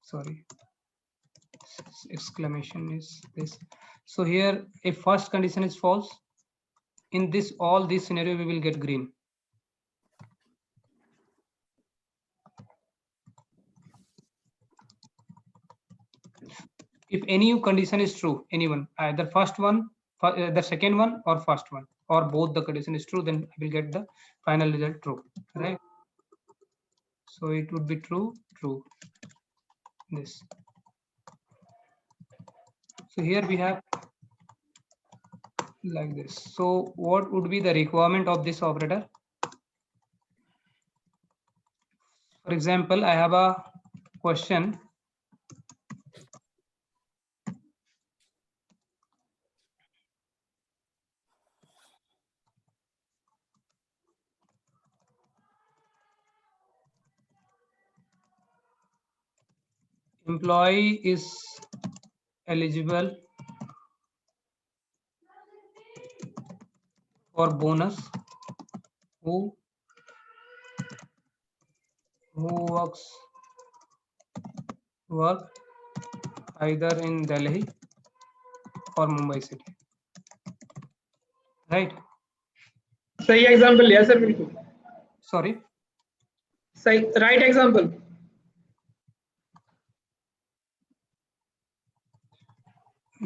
Sorry, exclamation is this. So here if first condition is false, in this all this scenario we will get green. If any condition is true, anyone, either first one, the second one or first one, or both the condition is true, then I will get the final result true, right? So it would be true, true, this. So here we have like this. So what would be the requirement of this operator? For example, I have a question. Employee is eligible for bonus who work either in Delhi or Mumbai city, right? सही example लिया sir, बिल्कुल Sorry. सही, right example.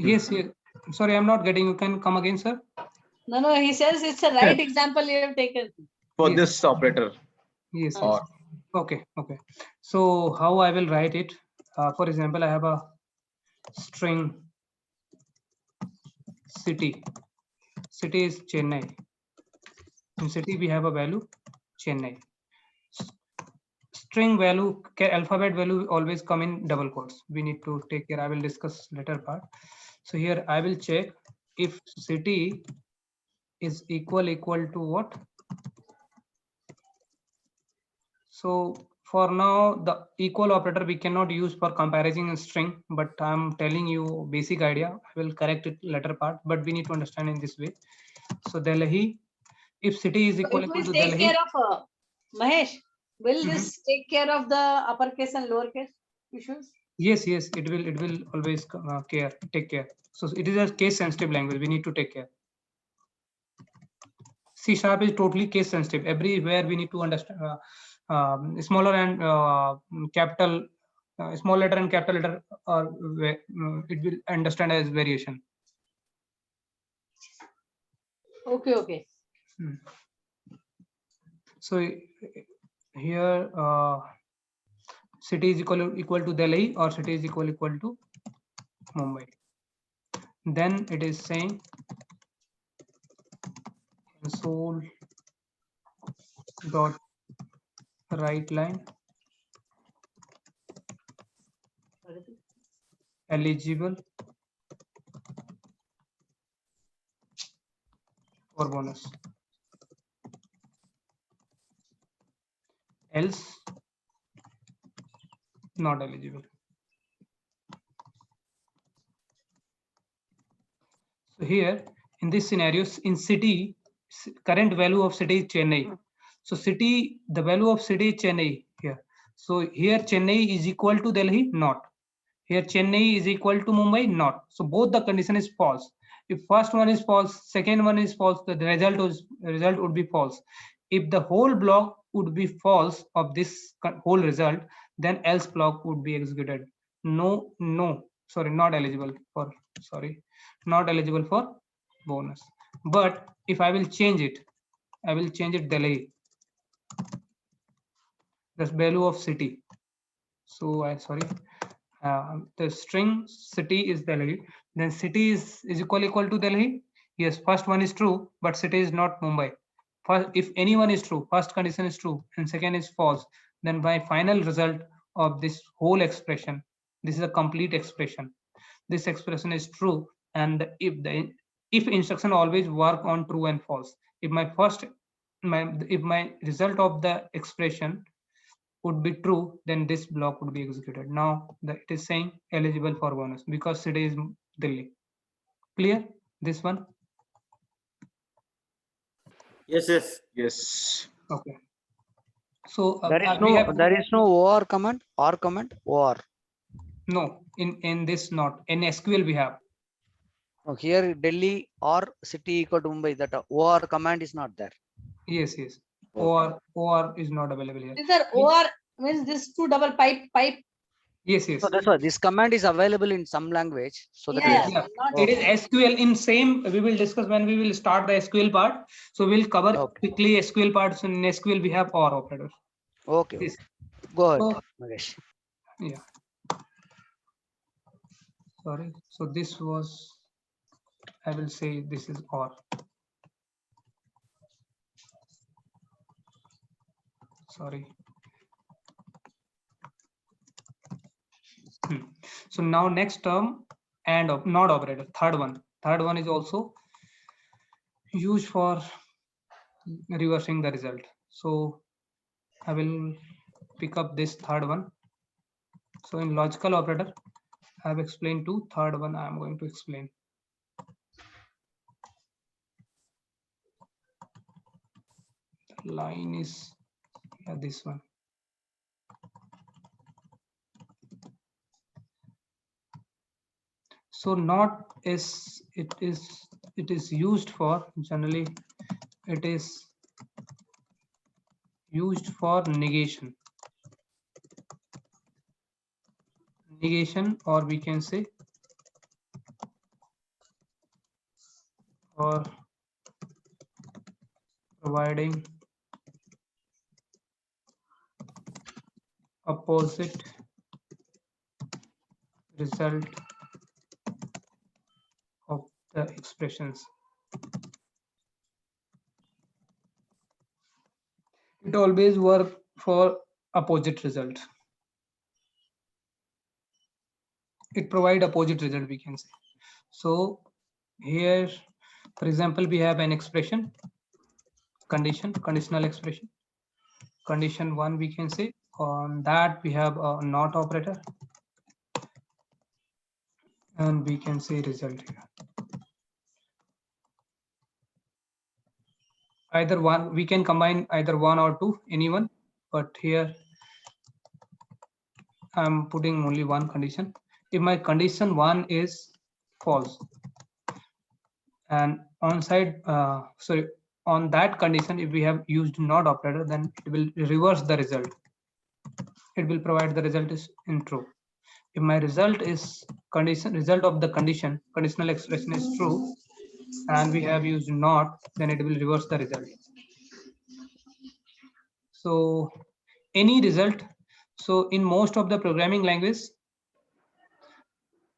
Yes, yes. Sorry, I'm not getting. You can come again, sir. No, he says it's a right example you have taken. For Yes. this operator. Yes. Ah. Yes. Okay. Okay. So how I will write it? For example, I have a string city. City is Chennai. In city we have a value Chennai. String value, alphabet value always come in double quotes. We need to take care. I will discuss later part. So here I will check if city is equal to what. So for now, the equal operator we cannot use for comparison in string, but I'm telling you basic idea. I will correct it later part, but we need to understand in this way. So Delhi, if city is So equal it will to take Delhi, care of Mahesh. Will Mhm. this take care of the uppercase and lowercase issues? yes, it will always take care. So it is a case sensitive language. We need to take care. C# is totally case sensitive. Everywhere we need to understand smaller and capital, small letter and capital letter, it will understand as variation. Okay. So here city is equal to Delhi or city is equal to Mumbai. Then it is saying console dot write line eligible for bonus, else not eligible. So here in this scenario, in city, current value of city is Chennai. So city, the value of city is Chennai here. So here Chennai is equal to Delhi, not. Here Chennai is equal to Mumbai, not. So both the condition is false. If first one is false, second one is false, the result would be false. If the whole block would be false of this whole result, then else block would be executed. No, sorry, not eligible for, not eligible for bonus. But if I will change it, Delhi, the value of city. So the string city is Delhi, then city is equal to Delhi. Yes, first one is true, but city is not Mumbai. First, if any one is true, first condition is true and second is false, then my final result of this whole expression, this is a complete expression. This expression is true, and if instruction always work on true and false. If my result of the expression would be true, then this block would be executed. Now it is saying eligible for bonus because city is Delhi. Clear this one? Yes. Okay. So there is no OR command, OR. No, in this not. In SQL we have. Oh, here Delhi or city equal to Mumbai, that OR command is not there. Yes. OR is not available here. Sir, OR means this two double pipe. Yes. So that's why this command is available in some language. So that Yeah, is not It is SQL in same. We will discuss when we will start the SQL part. So we'll cover quickly SQL parts. In SQL we have OR operators. okay. Yes. Go ahead, So, Nagesh. yeah. Sorry. So this was, I will say this is OR. Sorry. So now next term and not operator, third one is also used for reversing the result. So I will pick up this third one. So in logical operator, I have explained two. Third one I am going to explain. The line is this one. So not is it is used for generally it is used for negation. Negation, or we can say or providing opposite result of the expressions. It always work for opposite result. It provide opposite result, we can say. So here, for example, we have an expression, conditional expression. Condition 1, we can say. On that we have a not operator, and we can say result here. Either one, we can combine either one or two, anyone, but here I'm putting only one condition. If my condition 1 is false, and on that condition, if we have used not operator, then it will reverse the result. It will provide the result is in true. If my result is result of the conditional expression is true, and we have used not, then it will reverse the result. So any result, so in most of the programming language,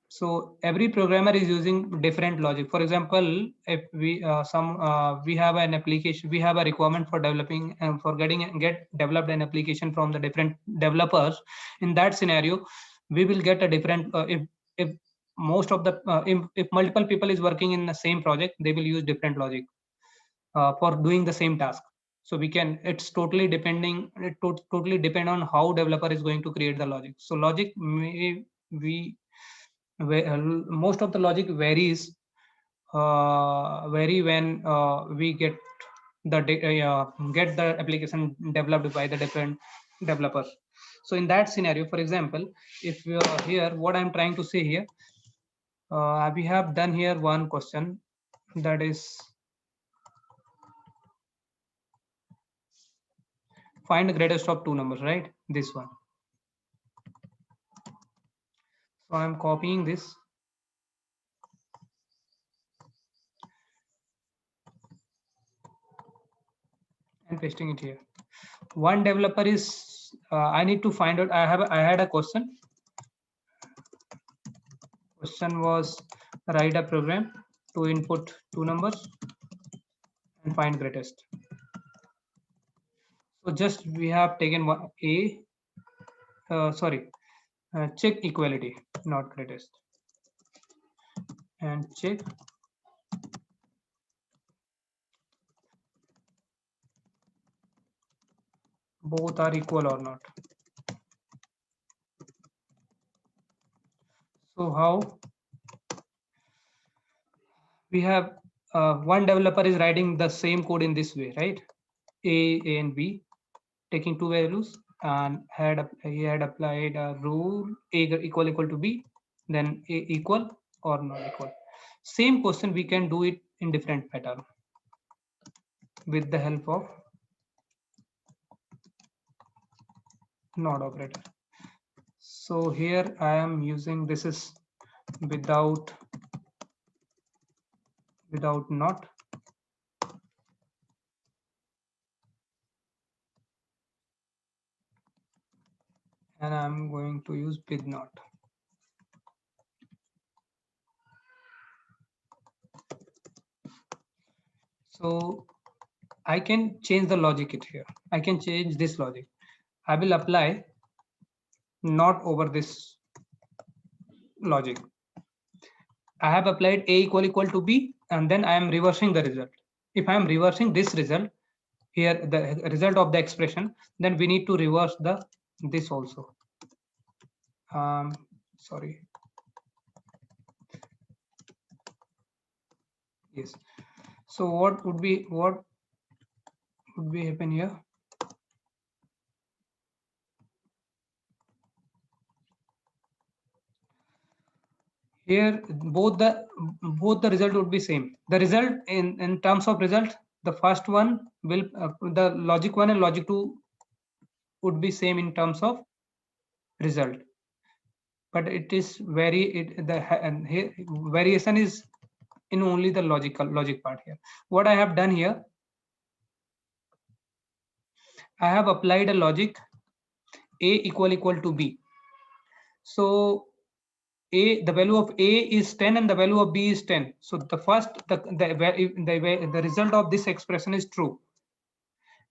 so every programmer is using different logic. For example, if we we have an application, we have a requirement for developing and for get developed an application from the different developers. In that scenario, we will get a different if most of the if multiple people is working in the same project, they will use different logic for doing the same task. So we can, it's totally depending, totally depend on how developer is going to create the logic. So logic may most of the logic varies vary when we get the application developed by the different developers. So in that scenario, for example, if we are here, what I'm trying to say here, we have done here one question, that is find the greatest of two numbers, right? This one. So I'm copying this. And pasting it here. One developer is I need to find out. I had a question. Question was write a program to input two numbers and find greatest. So just we have taken one check equality, not greatest, and check both are equal or not. So how we have one developer is writing the same code in this way, right? A and B, taking two values, and he had applied a rule A equal to B, then A equal or not equal. Same question we can do it in different pattern with the help of not operator. So here I am using, this is without not, and I'm going to use with not. So I can change the logic it here. I can change this logic. I will apply not over this logic. I have applied A equal to B, and then I am reversing the result. If I am reversing this result here, the result of the expression, then we need to reverse this also. Sorry. Yes. So what would be happen here? Here both the result would be same. The result in terms of result, the first one will the logic 1 and logic 2 would be same in terms of result, but it is variation is in only the logic part here. What I have done here, I have applied a logic A equal to B. So the value of A is 10 and the value of B is 10. So the first the result of this expression is true,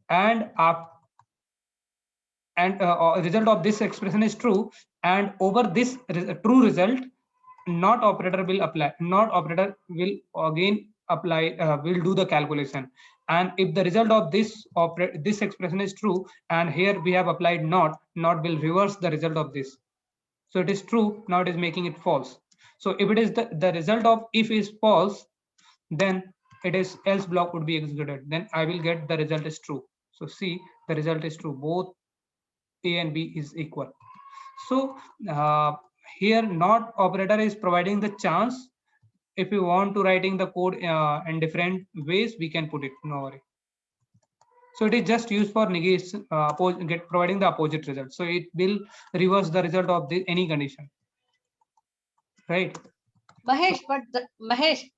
and result of this expression is true, and over this true result, not operator will apply. Not operator will again apply, will do the calculation. And if the result of this expression is true, and here we have applied not will reverse the result of this. So it is true, now it is making it false. So if it is the result of if is false, then it is else block would be executed. Then I will get the result is true. So see, the result is true. Both A and B is equal. So here not operator is providing the chance. If you want to writing the code in different ways, we can put it, no worry. So it is just used for negation, providing the opposite result. So it will reverse the result of any condition, right? Mahesh, Mahesh.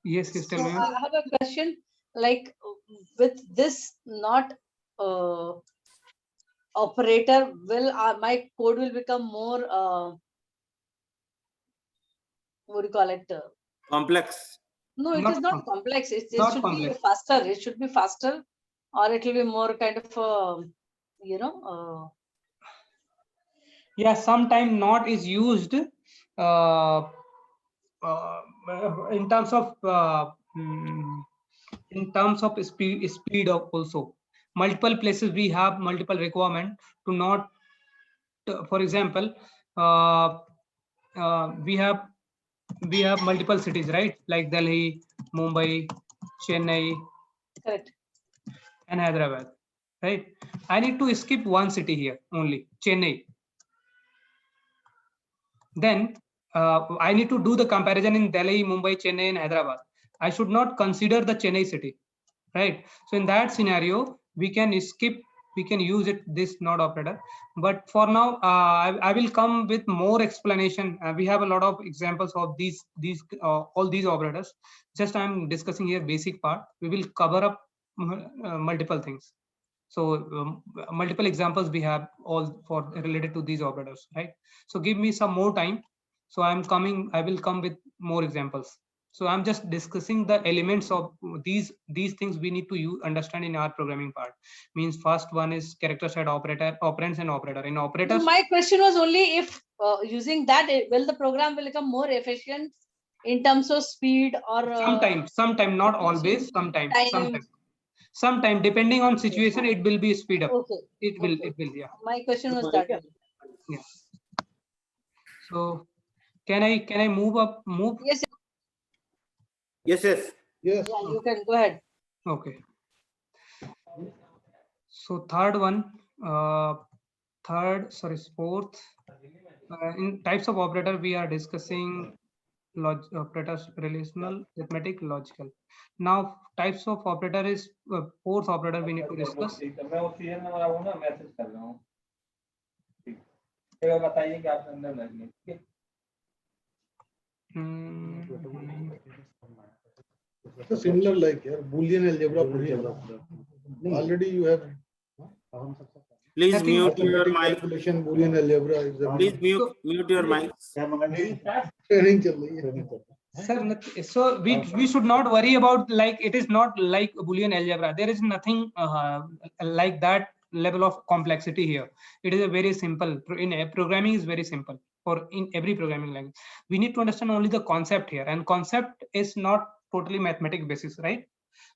Yes, yes, tell So me. I have a question. Like with this not operator, will my code will become more what do you call it? Complex. No, it Not is not com- complex. It not should complex. be faster. It should be faster, or it will be more kind of Yeah, sometimes not is used in terms of speed of also. Multiple places we have multiple requirement to not. For example, we have multiple cities, right? Like Delhi, Mumbai, Chennai, correct. and Hyderabad, right? I need to skip one city here only, Chennai. Then I need to do the comparison in Delhi, Mumbai, Chennai, and Hyderabad. I should not consider the Chennai city, right? So in that scenario, we can skip, we can use it, this not operator. But for now, I will come with more explanation. We have a lot of examples of these all these operators. Just I'm discussing here basic part. We will cover up multiple things. So multiple examples we have all for related to these operators, right? So give me some more time. So I will come with more examples. So I'm just discussing the elements of these things we need to understand in our programming part. Means first one is character set operator, operands and operator. In operators, So my question was only if using that, will the program will become more efficient in terms of speed or sometime, not always, sometime depending on situation, it will be speed up. Okay. It will, yeah. My question was that. Yeah. So can I move? Yes, Yes, yes. Yes. yeah, you can go ahead. Okay. So fourth. In types of operator, we are discussing operators: relational, arithmetic, logical. Now types of operator is fourth operator we need to discuss. Similar like Boolean algebra. Already you have. Please mute your Arithmetic mic. calculation, Boolean algebra is the Please mute your mic. training chal rahi hai. Sir, so we should not worry about, like, it is not like Boolean algebra. There is nothing like that level of complexity here. It is a very simple. Programming is very simple for in every programming language. We need to understand only the concept here, and concept is not totally mathematic basis, right?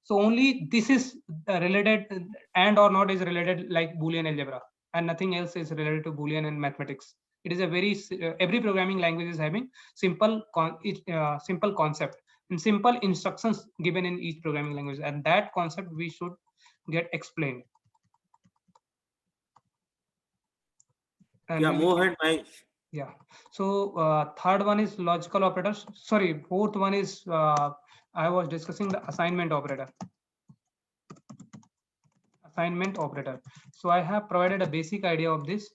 So only this is related, and or not is related like Boolean algebra, and nothing else is related to Boolean and mathematics. It is a very every programming language is having simple concept and simple instructions given in each programming language, and that concept we should get explained. And Yeah, move ahead, Mahesh. yeah. So third one is logical operators. Sorry, fourth one is I was discussing the assignment operator. assignment operator. So I have provided a basic idea of this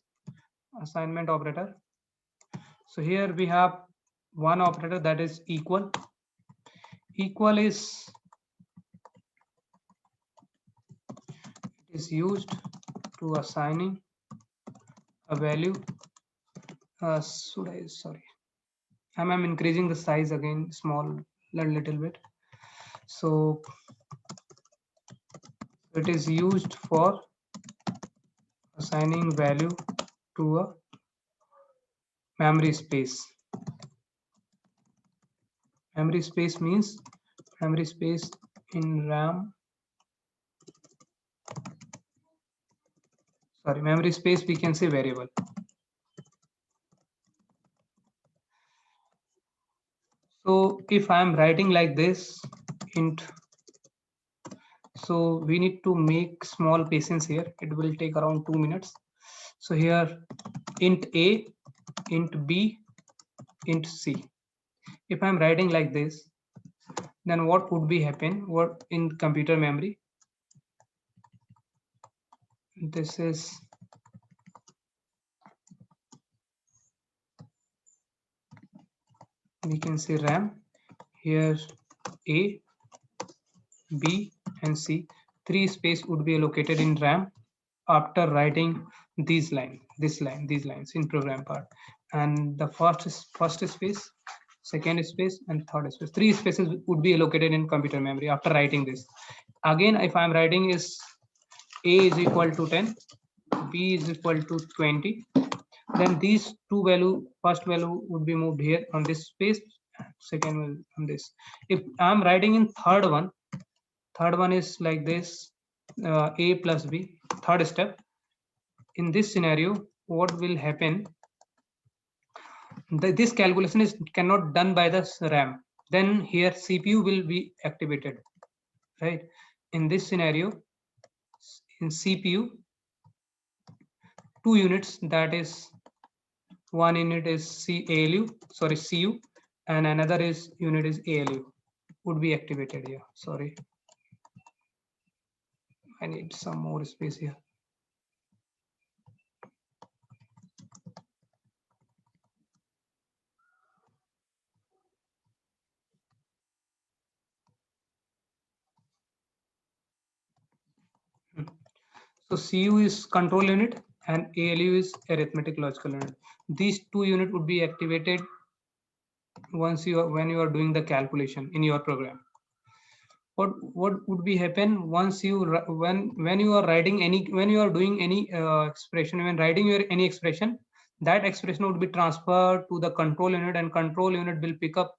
assignment operator. So here we have one operator, that is equal. Equal is used to assigning a value. I'm increasing the size again, small little bit. So it is used for assigning value to a memory space. Memory space means memory space in RAM. Sorry, memory space, we can say variable. So if I am writing like this, int, so we need to make small patience here. It will take around 2 minutes. So here int A, int B, int C. If I'm writing like this, then what would be happen? What in computer memory? This is we can say RAM. Here A, B, and C. 3 space would be allocated in RAM after writing these lines in program part. And the first space, second space, and third space. 3 spaces would be allocated in computer memory after writing this. Again, if I'm writing is A is equal to 10, B is equal to 20, then these two value, first value would be moved here on this space, second will on this. If I'm writing in third one is like this, A plus B, third step. In this scenario, what will happen? This calculation is cannot done by the RAM. Then here CPU will be activated, right? In this scenario, in CPU, 2 units, that is one unit is CU, and another unit is ALU would be activated here. Sorry, I need some more space here. So CU is control unit and ALU is arithmetic logical unit. These 2 units would be activated when you are doing the calculation in your program. What would be happen once you when you are writing when you are doing any expression, when writing any expression, that expression would be transferred to the control unit, and control unit will pick up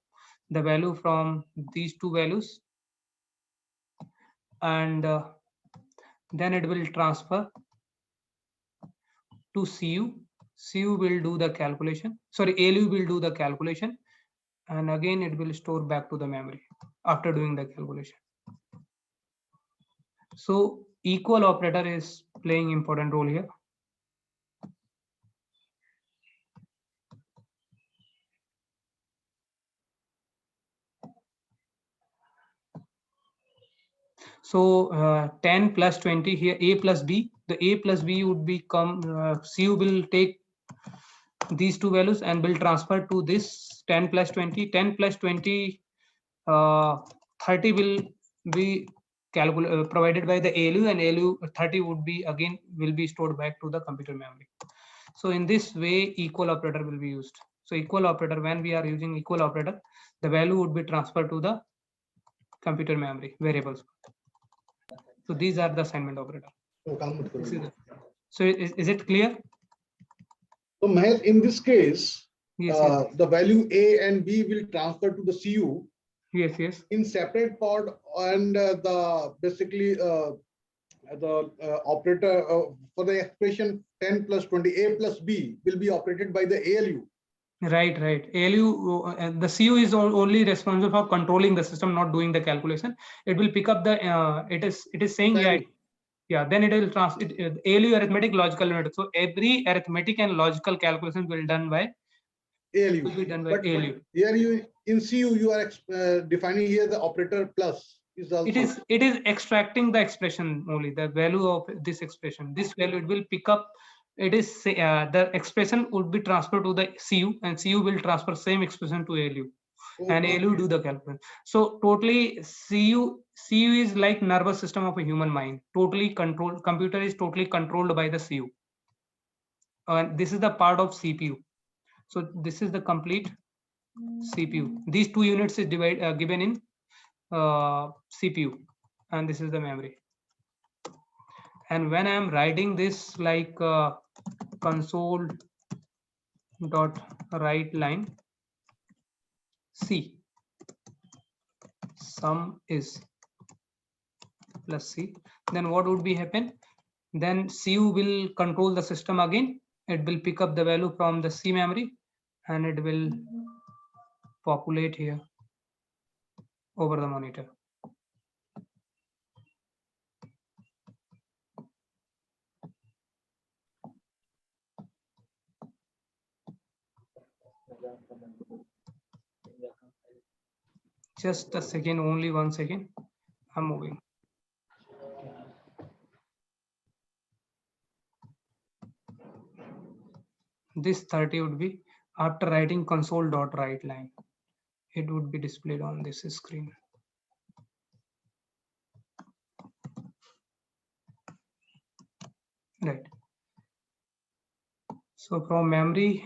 the value from these 2 values, and then it will transfer to CU. CU will do the calculation. Sorry, ALU will do the calculation, and again it will store back to the memory after doing the calculation. So equal operator is playing important role here. So 10 plus 20 here, A plus B. The A plus B would become CU will take these 2 values and will transfer to this 10 plus 20. 10 plus 20, 30 will be provided by the ALU, and ALU 30 would be again will be stored back to the computer memory. So in this way, equal operator will be used. So equal operator, when we are using equal operator, the value would be transferred to the computer memory variables. So these are the assignment operator. So is it clear? So Mahesh, in this case, Yes, the value A and B will transfer to the CU yes. in separate part, and the basically the operator for the expression 10 plus 20, A plus B will be operated by the ALU. Right. ALU, the CU is only responsible for controlling the system, not doing the calculation. It will pick up the it is saying then it will ALU arithmetic logical unit. So every arithmetic and logical calculation will done by ALU. will be done by But ALU. here you in CU you are defining here the operator plus. is also. It is extracting the expression only, the value of this expression. This value it will pick up. It is the expression would be transferred to the CU, and CU will transfer same expression to ALU, and ALU do the calculation. So totally CU is like nervous system of a human mind. Totally controlled. Computer is totally controlled by the CU, and this is the part of CPU. So this is the complete CPU. These two units is given in CPU, and this is the memory. And when I am writing this like console dot write line C, sum is plus C, then what would be happen? Then CU will control the system again. It will pick up the value from the C memory, and it will populate here over the monitor. Just a second, only 1 second. I'm moving. This 30 would be after writing console dot write line. It would be displayed on this screen. Right. So from memory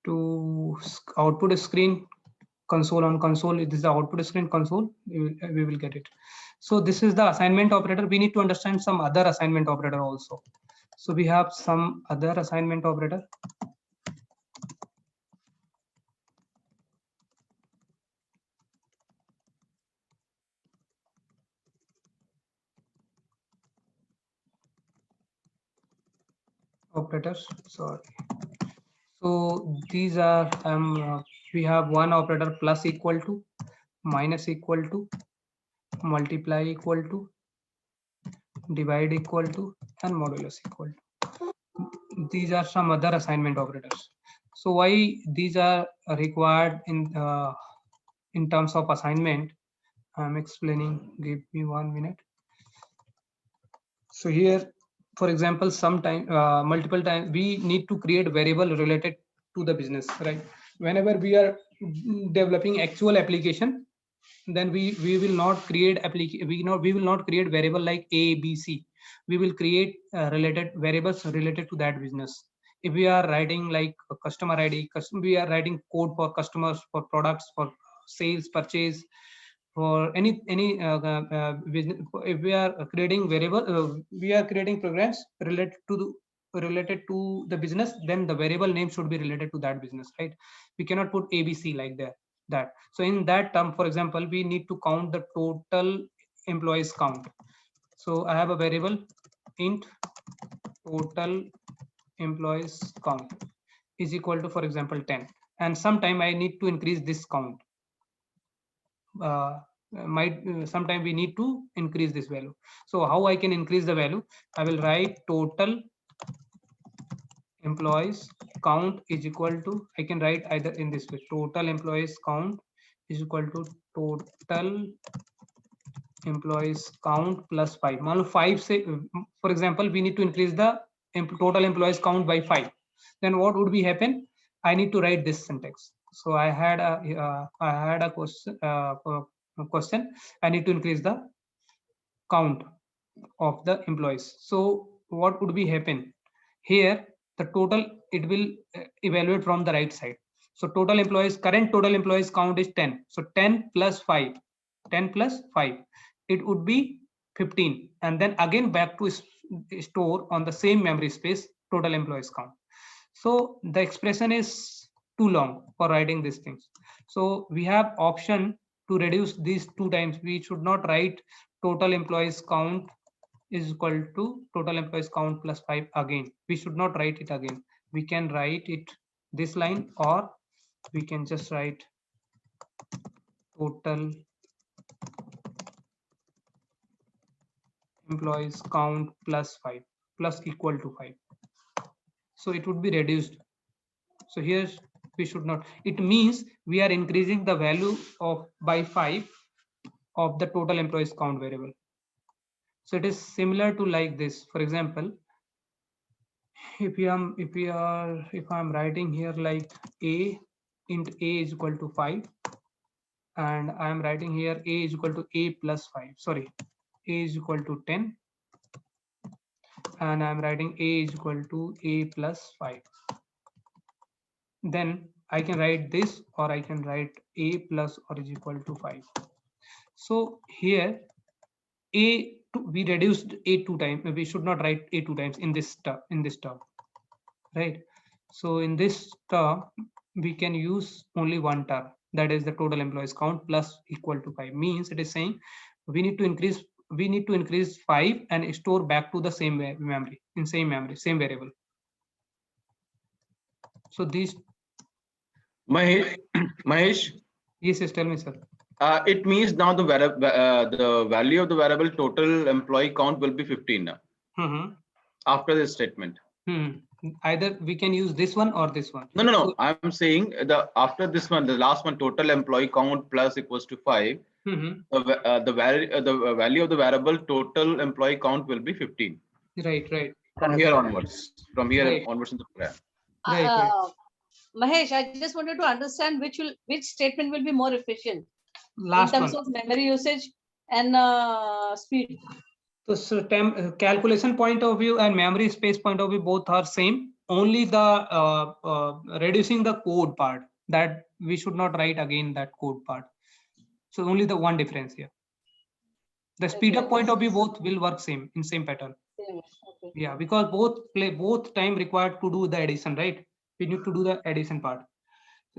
to output screen, console on console, this is the output screen console, we will get it. So this is the assignment operator. We need to understand some other assignment operator also. So we have some other assignment operator. Operators, sorry. So these are we have one operator plus equal to, minus equal to, multiply equal to, divide equal to, and modulus equal to. These are some other assignment operators. So why these are required in terms of assignment? I'm explaining. Give me 1 minute. So here, for example, multiple times we need to create variable related to the business, right? Whenever we are developing actual application, then we will not create we will not create variable like A, B, C. We will create related variables related to that business. If we are writing like a customer ID, we are writing code for customers, for products, for sales, purchase, for any business. If we are creating variable, we are creating programs related to the business, then the variable name should be related to that business, right? We cannot put ABC like that. So in that term, for example, we need to count the total employees count. So I have a variable int total employees count is equal to, for example, 10, and sometime I need to increase this count. Sometime we need to increase this value. So how I can increase the value? I will write total employees count is equal to, I can write either in this way, total employees count is equal to total employees count plus 5. 5 say, for example, we need to increase the total employees count by 5. Then what would be happen? I need to write this syntax. So I had a question. I need to increase the count of the employees. So what would be happen here? The total, it will evaluate from the right side. So total employees, current total employees count is 10. So 10 plus 5, 10 plus 5, it would be 15. And then again back to store on the same memory space total employees count. So the expression is too long for writing these things. So we have option to reduce these 2 times. We should not write total employees count is equal to total employees count plus 5 again. We should not write it again. We can write it this line, or we can just write total employees count plus 5 plus equal to 5. So it would be reduced. So here we should not. It means we are increasing the value of by 5 of the total employees count variable. So it is similar to like this. For example, if I'm writing here like a int a is equal to 5, and I am writing here a is equal to a plus 5. Sorry, a is equal to 10, and I'm writing a is equal to a plus 5. Then I can write this, or I can write a plus or is equal to 5. So here we reduced a 2 times. We should not write a 2 times in this term, right? So in this term we can use only one term, that is the total employees count plus equal to 5. Means it is saying we need to increase 5 and store back to the same memory, same variable. So these. Mahesh, Yes, tell me, sir. it means now the value of the variable total employee count will be 15 now. After this statement. Either we can use this one or this one. No. So, I'm saying after this one, the last one, total employee count plus equals to 5. The value of the variable total employee count will be 15. Right. From here onwards. Right. Onwards in the program. Right. Mahesh, I just wanted to understand which statement will be more efficient Last in terms one. of memory usage and speed. So calculation point of view and memory space point of view, both are same. Only the reducing the code part, that we should not write again that code part. So only the one difference here. The speed up point of view, both will work same in same pattern. Okay. Yeah, because both time required to do the addition, right? We need to do the addition part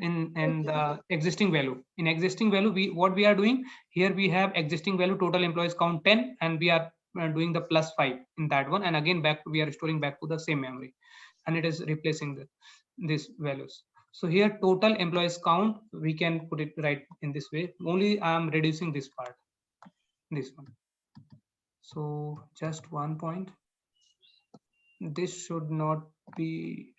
in the existing value. In existing value, what we are doing here, we have existing value total employees count 10, and we are doing the plus 5 in that one, and again we are storing back to the same memory, and it is replacing these values. So here total employees count, we can put it right in this way. Only I am reducing this part, this one. So just one point, this should not be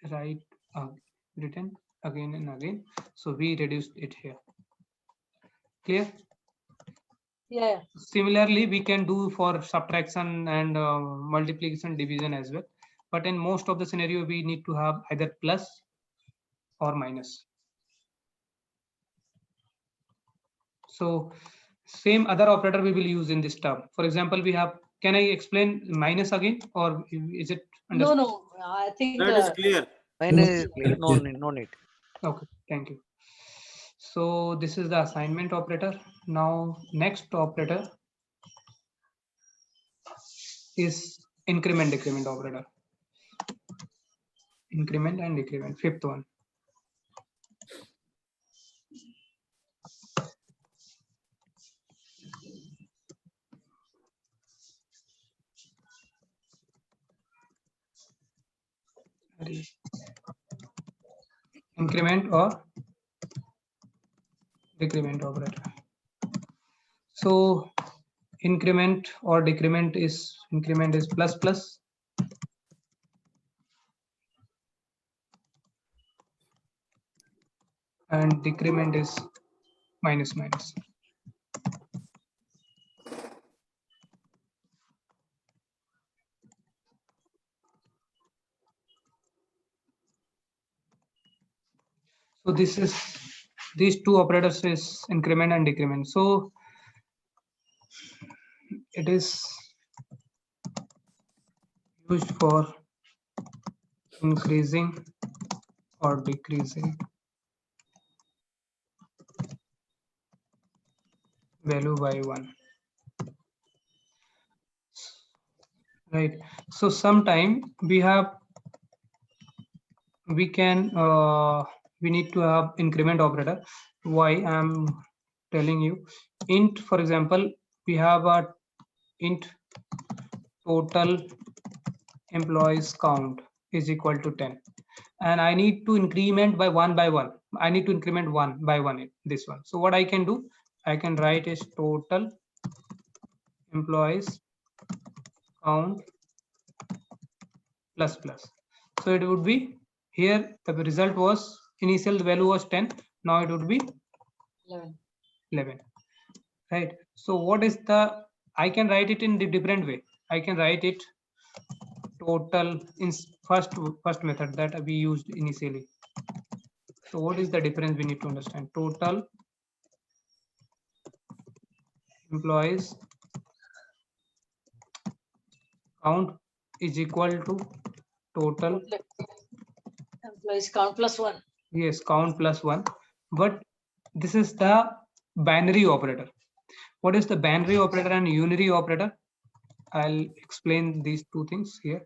written again and again. So we reduced it here. Clear? Yeah. Similarly, we can do for subtraction and multiplication, division as well. But in most of the scenario, we need to have either plus or minus. So same other operator we will use in this term. For example, we have, can I explain minus again, or is it understood? No, I think That is clear. Minus is clear. No need. Okay, thank you. So this is the assignment operator. Now next operator is increment decrement operator. Increment and decrement, fifth one. Increment or decrement operator. So increment or decrement is, increment is plus plus, and decrement is minus minus. So this is, these two operators is increment and decrement. So it is used for increasing or decreasing value by 1. Right. So sometime we need to have increment operator. Why I'm telling you, int, for example, we have a int total employees count is equal to 10, and I need to increment by 1 by 1. I need to increment 1 by 1 this one. So what I can do, I can write is total employees count plus plus. So it would be, here the result was, initial value was 10, now it would be 11. right? So what is the, I can write it in the different way. I can write it total in first method that we used initially. So what is the difference we need to understand? Total employees count is equal to total, Employees count plus 1. yes, count plus 1. But this is the binary operator. What is the binary operator and unary operator? I'll explain these two things here.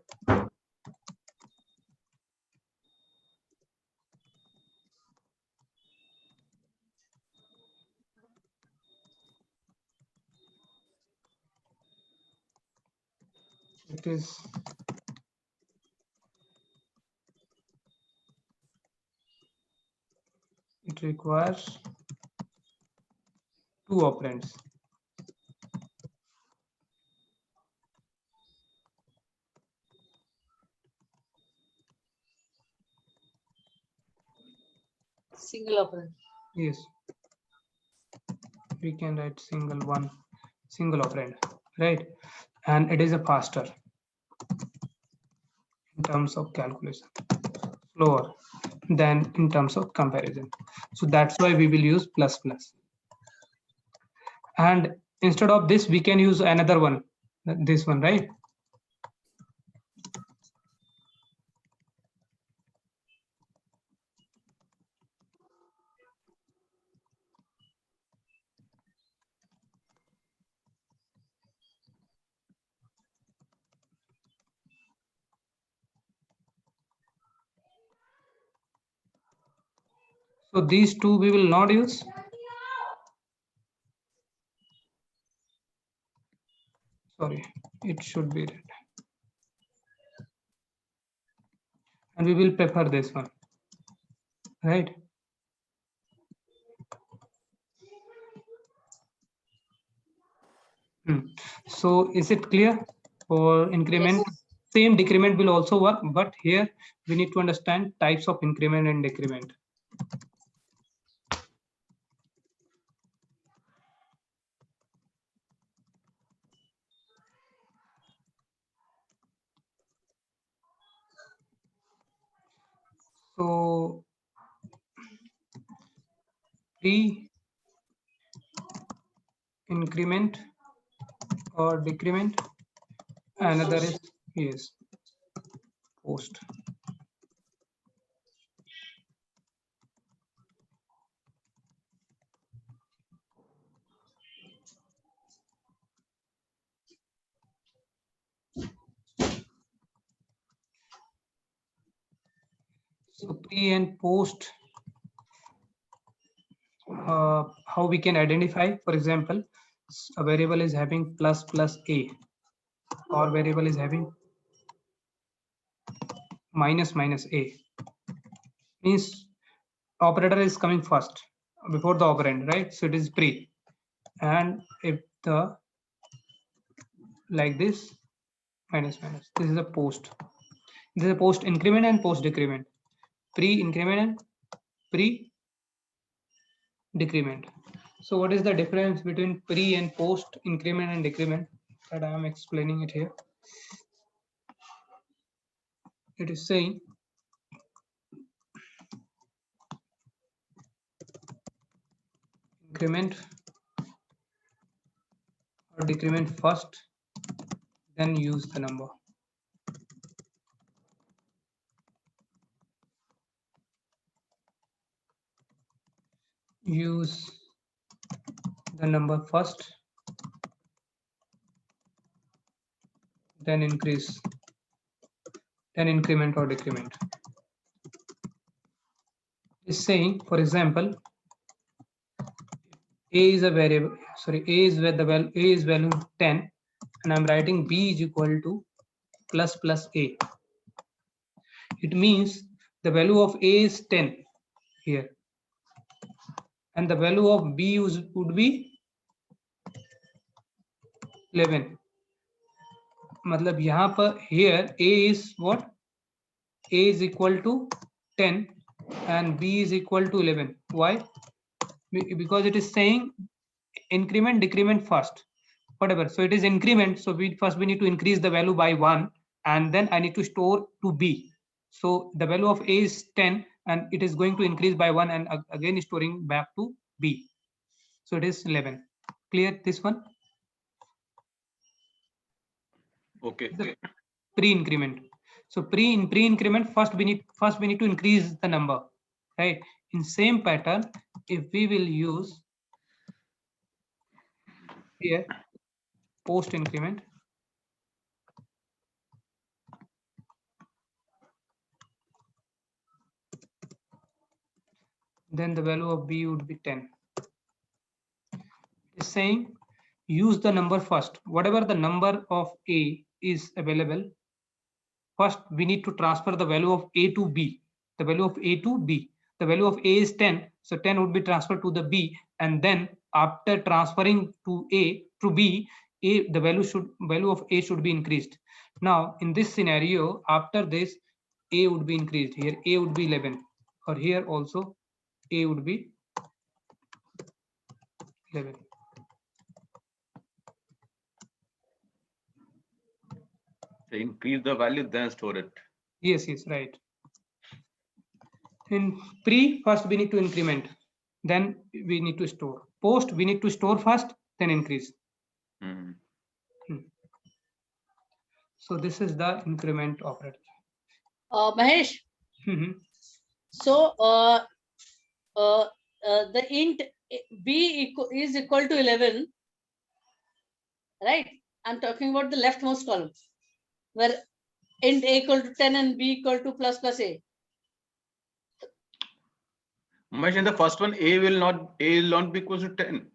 It is it requires two operands. Single operand. Yes, we can write single operand, right? And it is a faster in terms of calculation, slower than in terms of comparison. So that's why we will use plus plus. And instead of this, we can use another one, this one, right? So these two we will not use. Sorry, it should be red. And we will prefer this one, right? So is it clear? For increment, Yes. same decrement will also work, but here we need to understand types of increment and decrement. So pre increment or decrement, another is, yes, post. So pre and post, how we can identify, for example, a variable is having plus plus a, or variable is having minus minus a, means operator is coming first before the operand, right? So it is pre. And if the, like this, minus minus, this is a post. This is a post increment and post decrement, pre increment and pre decrement. So what is the difference between pre and post increment and decrement? That I am explaining it here. It is saying increment or decrement first, then use the number. Use the number first, then increase, then increment or decrement. Is saying, for example, a is a variable, sorry, a is where the value, a is value 10, and I'm writing b is equal to plus plus a. It means the value of a is 10 here, and the value of b would be 11. मतलब यहाँ पर here a is what? A is equal to 10 and b is equal to 11. Why? Because it is saying increment, decrement first, whatever. So it is increment. So we need to increase the value by 1, and then I need to store to B. So the value of A is 10, and it is going to increase by 1, and again storing back to B. So it is 11. Clear this one? Okay. The pre-increment. So pre-increment, first we need to increase the number, right? In same pattern, if we will use here post increment, then the value of B would be 10. It's saying use the number first. Whatever the number of A is available, first we need to transfer the value of A to B. The value of A to B. The value of A is 10, so 10 would be transferred to the B, and then after transferring to A to B, the value of A should be increased. Now in this scenario, after this, A would be increased. Here A would be 11, or here also A would be 11. So increase the value, then store it. Yes, right. In pre, first we need to increment, then we need to store. Post, we need to store first, then increase. Mhm. So this is the increment operator. Mahesh, Mhm. so the int B is equal to 11, right? I'm talking about the leftmost column, where int A equal to 10 and B equal to plus A. Mahesh, in the first one, A will not be equal to 10.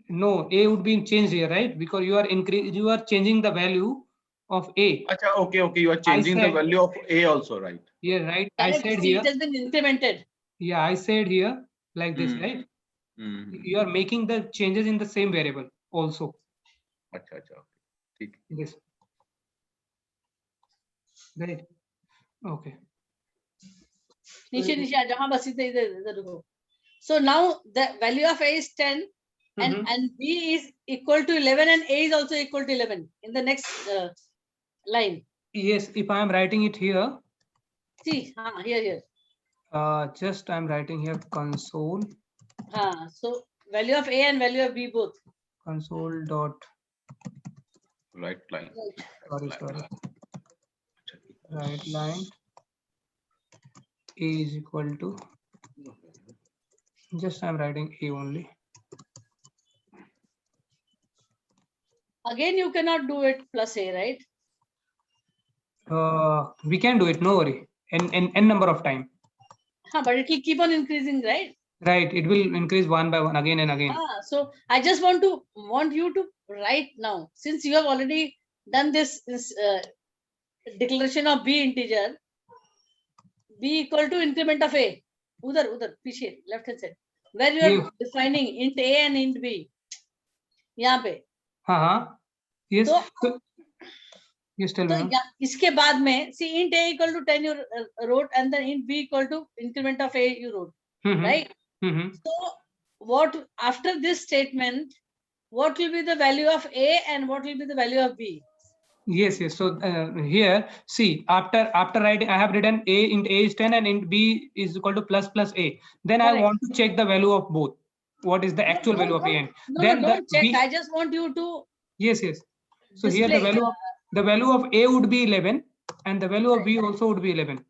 No, A would be changed here, right? Because you are changing the value of A. Acha, okay. You are changing the said- value of A also, right? Yeah, right. I Correct. said See, here. it has been incremented. Yeah, I said here like this, right? Mhm. You are making the changes in the same variable also. Acha. ठीक. This. Right. Okay. नीचे जहाँ बस इधर रुको. So now the value of A is 10 and B is equal to 11 and A is also equal to 11 in the next line. Yes, if I am writing it here, See, here. just I'm writing here console. So value of A and value of B both. Console dot. Right line. Sorry. Right line. A is equal to. Just I'm writing A only. Again, you cannot do it plus A, right? We can do it, no worry. N number of time. But it will keep on increasing, right? Right, it will increase one by one again and again. So I just want you to write now, since you have already done this declaration of B integer, B equal to increment of A. Udhar, piche, left hand side. Where you are defining int A and int B. यहाँ पे. Yes. So, yes, tell me. इसके बाद में, see int A equal to 10 you wrote, and then int B equal to increment of A you wrote, right? So what after this statement, what will be the value of A and what will be the value of B? Yes. So here, see, after writing, I have written A int A is 10 and int B is equal to plus A. Then Correct. I want to check the value of both. What is the actual value of A and then don't check. I just want you to. Yes. So display. here the value of A would be 11 and the value of B also would be 11.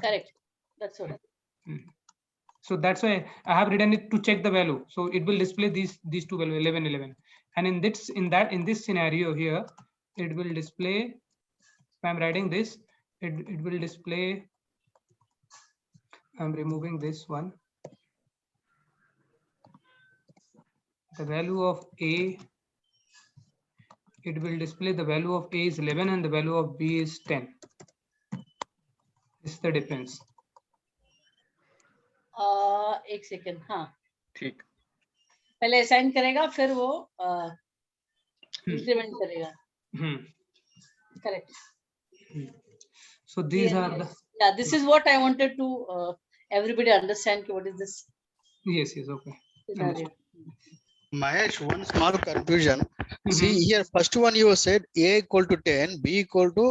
Correct. That's what. So that's why I have written it to check the value. So it will display these two values 11. And in this scenario here, it will display. If I'm writing this, it will display. I'm removing this one. The value of A. It will display the value of A is 11 and the value of B is 10. This is the difference. एक second. ठीक. पहले assign करेगा फिर वो increment करेगा. Correct. So these are the. This is what I wanted to everybody understand. What is this? Yes. Okay. Scenario. Mahesh, one small confusion. See Mhm. here, first one you said A equal to 10, B equal to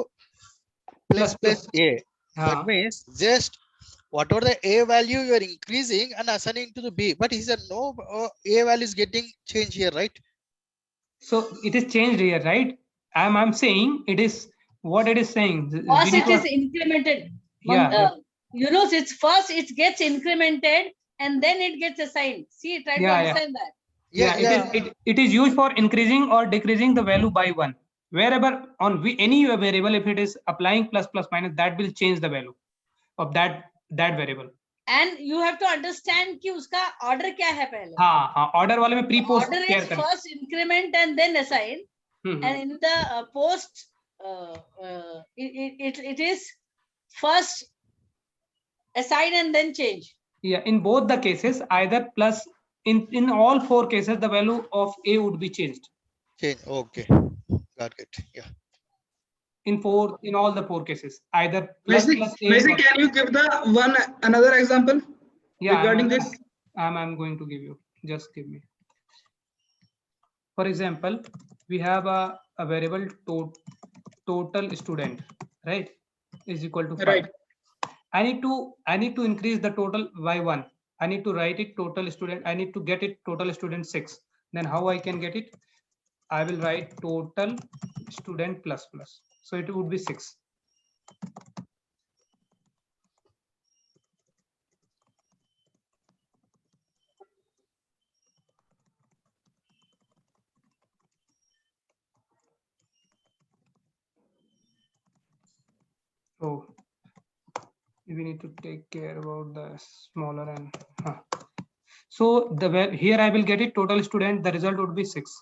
plus plus A. That Yeah. means just whatever the A value you are increasing and assigning to the B. But he said no, A value is getting changed here, right? So it is changed here, right? I'm saying it is what it is saying. We First, need it is to, incremented. yeah, You know, it's first it gets incremented and then it gets assigned. See, try to yeah, yeah. understand that. Yeah, it is used for increasing or decreasing the value by one. Wherever on any variable, if it is applying plus plus minus, that will change the value of that variable. And you have to understand कि उसका order क्या है पहले. हाँ, order वाले में pre post Order care is करें. first increment and then assign. Hmm, And in the post, it is first assign and then change. Yeah, in both the cases, either plus in all four cases, the value of A would be changed. Change. Okay. Got it. Yeah. In all the four cases, either plus Messi, plus A. Messi, or- can you give the another example Yeah, regarding this? I'm going to give you. Just give me. For example, we have a variable total student, right? Is equal to 5. Right. I need to increase the total by 1. I need to write it total student. I need to get it total student 6. Then how I can get it? I will write total student plus plus. So it would be 6. So we need to take care about the smaller and so here I will get it total student. The result would be 6.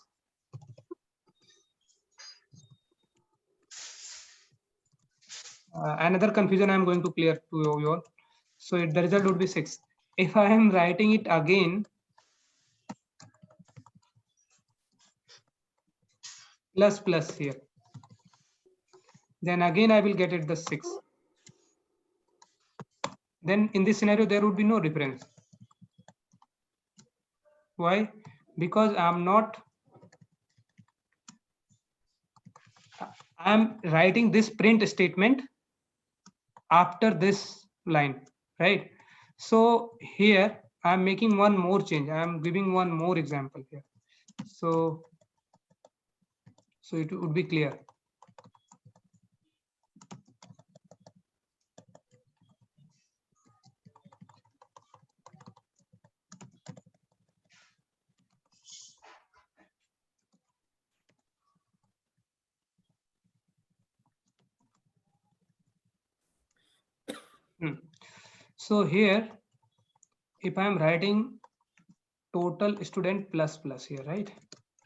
Another confusion I am going to clear to you all. So the result would be 6. If I am writing it again, plus plus here, then again I will get it the 6. Then in this scenario, there would be no difference. Why? Because I'm writing this print statement after this line, right? So here I'm making one more change. I'm giving one more example here. So it would be clear. So here, if I'm writing total student plus plus here, right?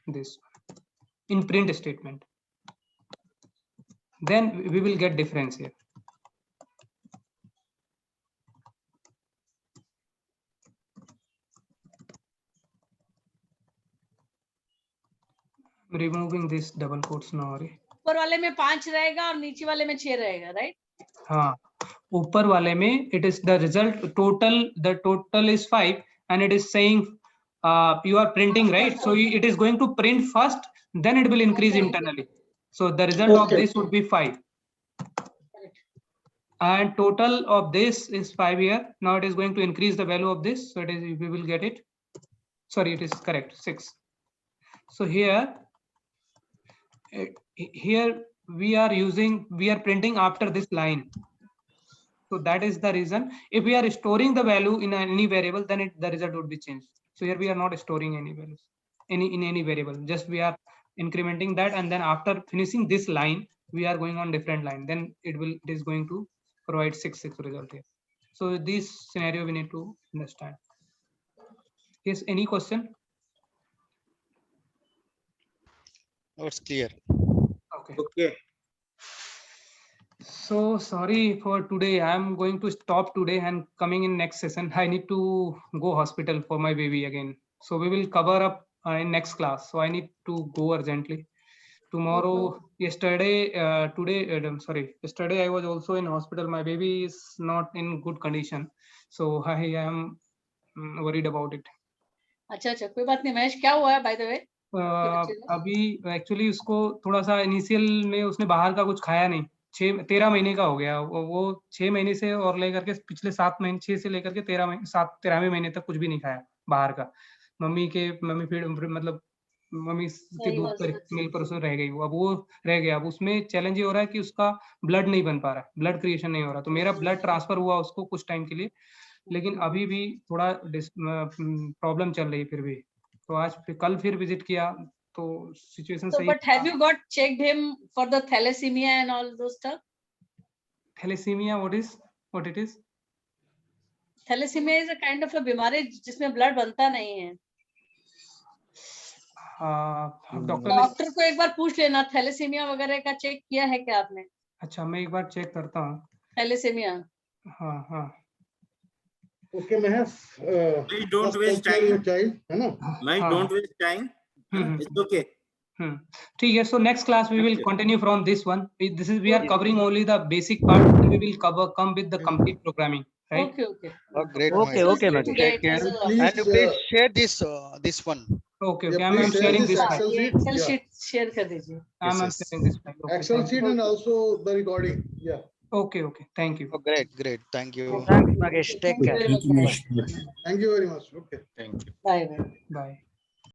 This in print statement, then we will get difference here. Removing this double quotes now. ऊपर वाले में 5 रहेगा और नीचे वाले में 6 रहेगा, right? हाँ, ऊपर वाले में it is the result total. The total is 5, and it is saying you are printing, right? So it is going to print first, then it will increase internally. So the result of this would be 5. And total of this is 5 here. Now it is going to increase the value of this. So it is, we will get it. Sorry, it is correct, 6. So here we are printing after this line. So that is the reason. If we are storing the value in any variable, then the result would be changed. So here we are not storing any values in any variable. Just we are incrementing that, and then after finishing this line, we are going on different line. Then it is going to provide 6 result here. So this scenario we need to understand. Yes, any question? No, it's clear. Okay. Okay. So sorry for today. I'm going to stop today and coming in next session. I need to go hospital for my baby again. So we will cover up in next class. So I need to go urgently. Tomorrow, yesterday I was also in hospital. My baby is not in good condition. So I am worried about it. अच्छा अच्छा, कोई बात नहीं महेश, क्या हुआ है by the way? बच्चे को? अभी एक्चुअली उसको थोड़ा सा इनिशियल में उसने बाहर का कुछ खाया नहीं, 13 महीने का हो गया वो 6 महीने से और लेकर के पिछले 7 महीने 6 से लेकर के 13 महीने 13वें महीने तक कुछ भी नहीं खाया बाहर का। मम्मी फीड मतलब मम्मी के सही दूध बात पर है। मिल्क पर उसमें रह गई वो, अब वो रह गया। अब उसमें चैलेंज ये हो रहा है कि उसका ब्लड नहीं बन पा रहा है, ब्लड क्रिएशन नहीं हो रहा। तो मेरा ब्लड ट्रांसफर हुआ उसको कुछ टाइम के लिए, लेकिन अभी भी थोड़ा प्रॉब्लम चल रही है फिर भी। तो आज कल फिर विजिट किया तो सिचुएशन So, सही। but have you got checked him for the thalassemia and all those stuff? Thalassaemia what it is? Thalassemia is a kind of a बीमारी जिसमें ब्लड बनता नहीं है। डॉक्टर ने, डॉक्टर को एक बार पूछ लेना, थैलेसीमिया वगैरह का चेक किया है क्या आपने? अच्छा मैं एक बार चेक करता हूँ। थैलेसीमिया। हाँ हाँ Okay, Mahesh. Please don't just waste take care of your time. child, है ना? Mike, हाँ, don't waste time. It's okay. ठीक है। So next class we will Okay. continue from this one. This is we are covering only the basic part, and we will come with the complete programming, right? Okay, okay. Oh, great. Okay, Mahesh. okay, Great. Mahesh. Take care. Thanks a lot. Please, And please share this one. Okay, yeah, okay. I'm please share sharing this this हाँ, file. Excel ये sheet. Excel Yeah. sheet share कर दीजिए। I'm Yes, yes. sharing this file. Okay, Excel thank you. sheet and also the recording. Yeah. Okay, okay. Thank you. Oh, great. Thank you. Thanks, Magesh. Take Thank you care. very much. Thank you very much. Okay. Thank you. Bye bye. Bye.